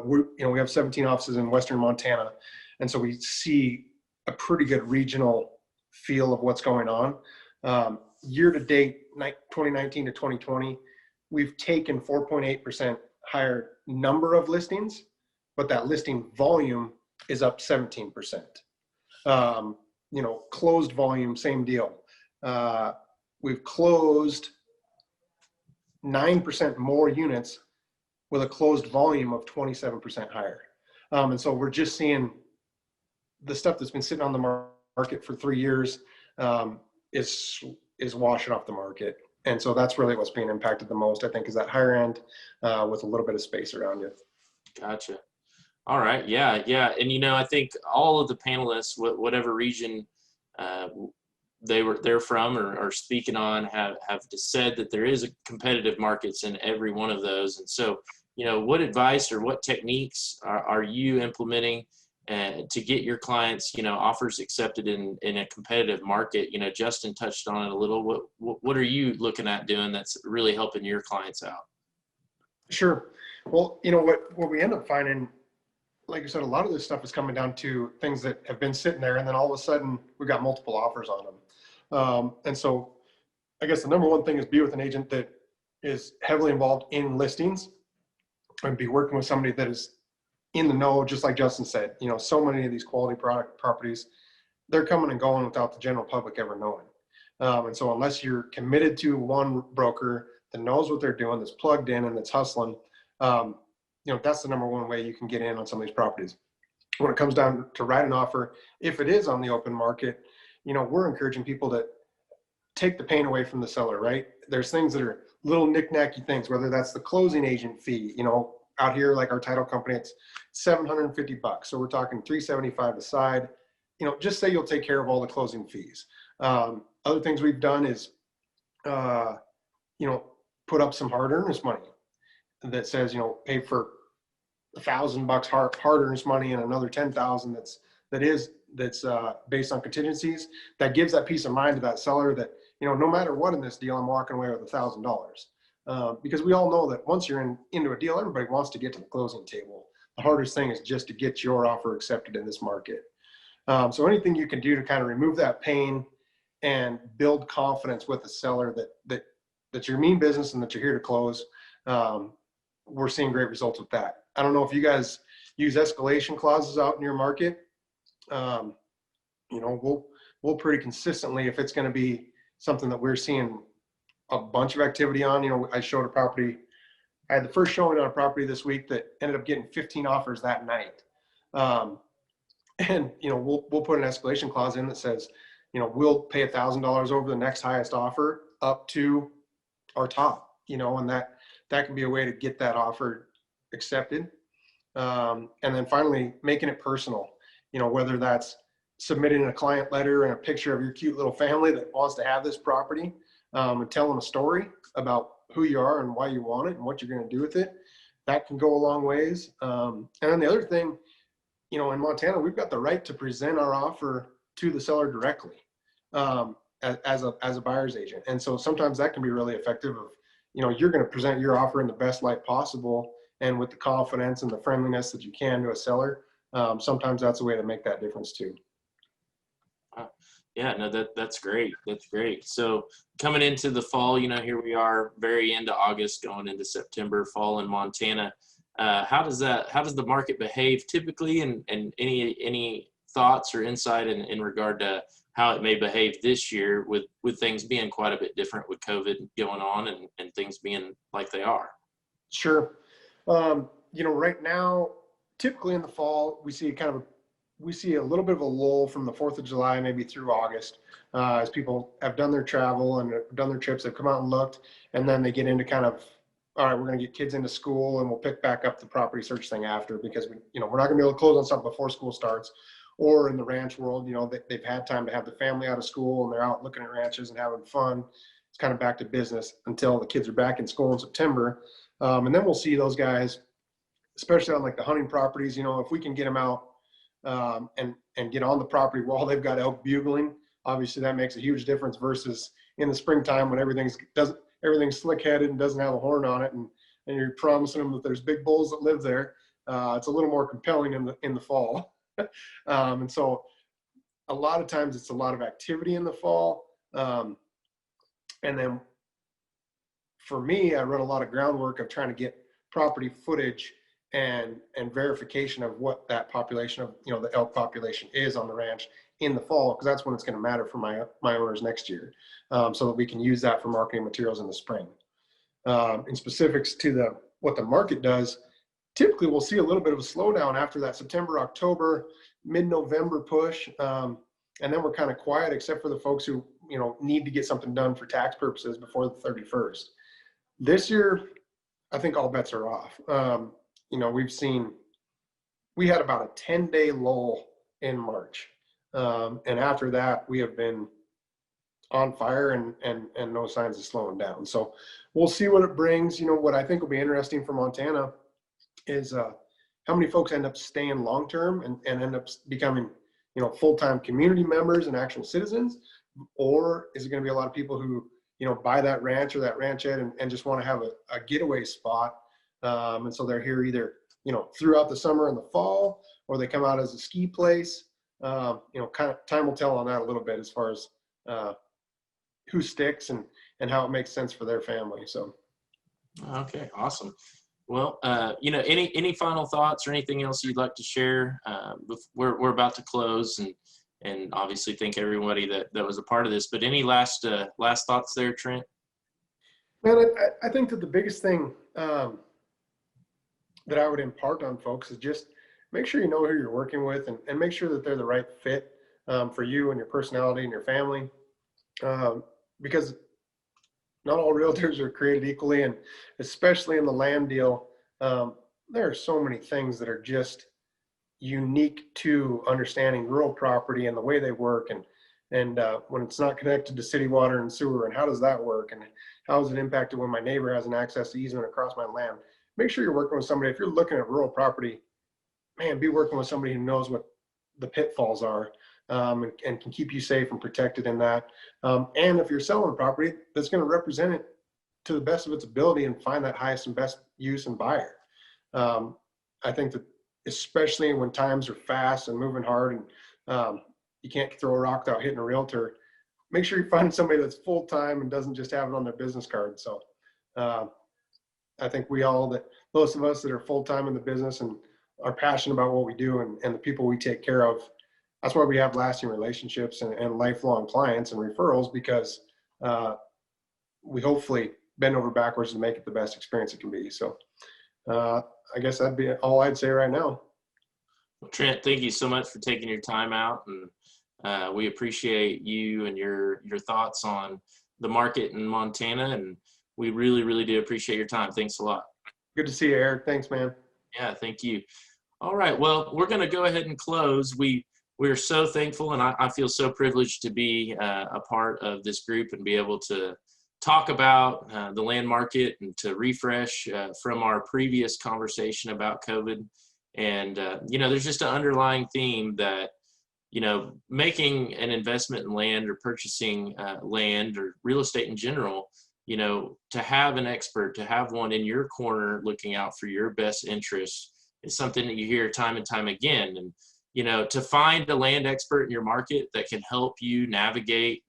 we have 17 offices in Western Montana. And so we see a pretty good regional feel of what's going on. Year to date, 2019 to 2020, we've taken 4.8% higher number of listings, but that listing volume is up 17%. Closed volume, same deal. We've closed 9% more units with a closed volume of 27% higher. And so we're just seeing the stuff that's been sitting on the market for 3 years is washing off the market. And so that's really what's being impacted the most, I think, is that higher end with a little bit of space around you. Gotcha. All right. Yeah. And, I think all of the panelists, whatever region they're from or are speaking on have said that there is a competitive markets in every one of those. And so, what advice or what techniques are you implementing to get your clients, offers accepted in a competitive market? Justin touched on it a little. What are you looking at doing that's really helping your clients out? Sure. Well, what we end up finding, like you said, a lot of this stuff is coming down to things that have been sitting there, and then all of a sudden we've got multiple offers on them. And so I guess the number one thing is be with an agent that is heavily involved in listings, and be working with somebody that is in the know, just like Justin said. So many of these quality properties, they're coming and going without the general public ever knowing. And so unless you're committed to one broker that knows what they're doing, that's plugged in and that's hustling, that's the number one way you can get in on some of these properties. When it comes down to write an offer, if it is on the open market, we're encouraging people to take the pain away from the seller, right? There's things that are little knick-knacky things, whether that's the closing agent fee. Out here, like our title company, it's $750. So we're talking $375 a side. Just say you'll take care of all the closing fees. Other things we've done is, put up some hard earnest money that says, pay for $1,000 hard earnest money and another $10,000 that's based on contingencies. That gives that peace of mind to that seller that, no matter what in this deal, I'm walking away with $1,000. Because we all know that once you're into a deal, everybody wants to get to the closing table. The hardest thing is just to get your offer accepted in this market. So anything you can do to kind of remove that pain and build confidence with the seller that you're mean business and that you're here to close, we're seeing great results with that. I don't know if you guys use escalation clauses out in your market. We'll pretty consistently, if it's going to be something that we're seeing a bunch of activity on. I showed a property. I had the first showing on a property this week that ended up getting 15 offers that night. And we'll put an escalation clause in that says, we'll pay $1,000 over the next highest offer up to our top. And that can be a way to get that offer accepted. And then finally, making it personal. Whether that's submitting a client letter and a picture of your cute little family that wants to have this property. And telling a story about who you are and why you want it and what you're going to do with it. That can go a long ways. And then the other thing, in Montana, we've got the right to present our offer to the seller directly as a buyer's agent. And so sometimes that can be really effective of, you're going to present your offer in the best light possible and with the confidence and the friendliness that you can to a seller. Sometimes that's a way to make that difference too. Yeah, no, that's great. That's great. So coming into the fall, here we are, very into August, going into September, fall in Montana. How does the market behave typically, and any thoughts or insight in regard to how it may behave this year with things being quite a bit different with COVID going on and things being like they are? Sure. Right now, typically in the fall, we see a little bit of a lull from the 4th of July, maybe through August, as people have done their travel and done their trips, they've come out and looked, and then they get into kind of, all right, we're going to get kids into school and we'll pick back up the property search thing after, because we're not going to be able to close on something before school starts. Or in the ranch world, they've had time to have the family out of school and they're out looking at ranches and having fun. It's kind of back to business until the kids are back in school in September. And then we'll see those guys, especially on like the hunting properties, if we can get them out and get on the property while they've got elk bugling, obviously that makes a huge difference versus in the springtime when everything's slick-headed and doesn't have a horn on it, and you're promising them that there's big bulls that live there. It's a little more compelling in the fall. And so a lot of times it's a lot of activity in the fall. And then for me, I run a lot of groundwork of trying to get property footage and verification of what that population of, the elk population is on the ranch in the fall, because that's when it's going to matter for my owners next year, so that we can use that for marketing materials in the spring. In specifics to what the market does, typically we'll see a little bit of a slowdown after that September, October, mid-November push. And then we're kind of quiet, except for the folks who, need to get something done for tax purposes before the 31st. This year, I think all bets are off. We had about a 10-day lull in March. And after that, we have been on fire and no signs of slowing down. So we'll see what it brings. You know, what I think will be interesting for Montana is how many folks end up staying long-term and end up becoming, you know, full-time community members and actual citizens, or is it going to be a lot of people who, you know, buy that ranch or that ranchette and just want to have a getaway spot. And so they're here either, you know, throughout the summer and the fall, or they come out as a ski place. You know, kind of time will tell on that a little bit as far as who sticks and how it makes sense for their family. So. Okay, awesome. Well, you know, any final thoughts or anything else you'd like to share? We're about to close, and obviously thank everybody that was a part of this. But any last thoughts there, Trent? Man, I think that the biggest thing that I would impart on folks is just make sure you know who you're working with, and make sure that they're the right fit for you and your personality and your family, because not all realtors are created equally, and especially in the land deal, there are so many things that are just unique to understanding rural property and the way they work, and when it's not connected to city water and sewer, and how does that work, and how is it impacted when my neighbor has an access to easement across my land. Make sure you're working with somebody. If you're looking at rural property, man, be working with somebody who knows what the pitfalls are, and can keep you safe and protected in that. And if you're selling property, that's going to represent it to the best of its ability and find that highest and best use and buyer. I think that especially when times are fast and moving hard, and you can't throw a rock without hitting a realtor, make sure you find somebody that's full-time and doesn't just have it on their business card. So I think most of us that are full-time in the business and are passionate about what we do and the people we take care of, that's why we have lasting relationships and lifelong clients and referrals, because we hopefully bend over backwards to make it the best experience it can be. So I guess that'd be all I'd say right now. Well, Trent, thank you so much for taking your time out, and we appreciate you and your thoughts on the market in Montana, and we really, really do appreciate your time. Thanks a lot. Good to see you, Eric. Thanks, man. Yeah, thank you. All right, well, we're going to go ahead and close. We're so thankful, and I feel so privileged to be a part of this group and be able to talk about the land market and to refresh from our previous conversation about COVID. And, you know, there's just an underlying theme that, you know, making an investment in land or purchasing land or real estate in general, you know, to have an expert, to have one in your corner looking out for your best interests is something that you hear time and time again. And, you know, to find a land expert in your market that can help you navigate,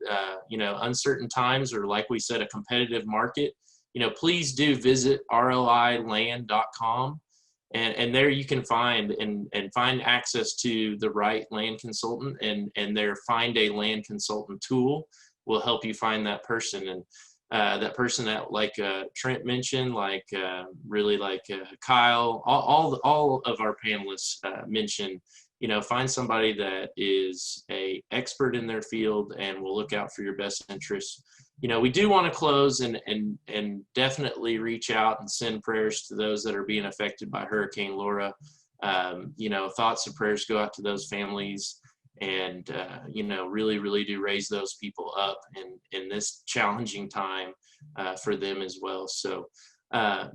you know, uncertain times, or like we said, a competitive market, you know, please do visit RLIland.com. And there you can find access to the right land consultant, and their Find a Land Consultant tool will help you find that person. And that person that, like Trent mentioned, like really like Kyle, all of our panelists mentioned, you know, find somebody that is a expert in their field and will look out for your best interests. You know, we do want to close and definitely reach out and send prayers to those that are being affected by Hurricane Laura. You know, thoughts and prayers go out to those families, and you know, really, really do raise those people up in this challenging time for them as well. So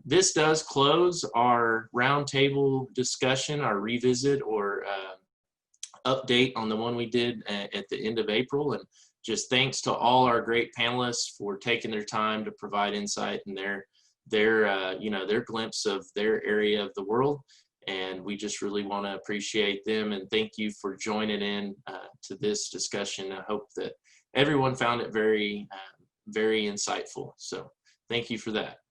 this does close our roundtable discussion, our revisit or update on the one we did at the end of April. And just thanks to all our great panelists for taking their time to provide insight and their you know, their glimpse of their area of the world. And we just really want to appreciate them and thank you for joining in to this discussion. I hope that everyone found it very, very insightful. So thank you for that.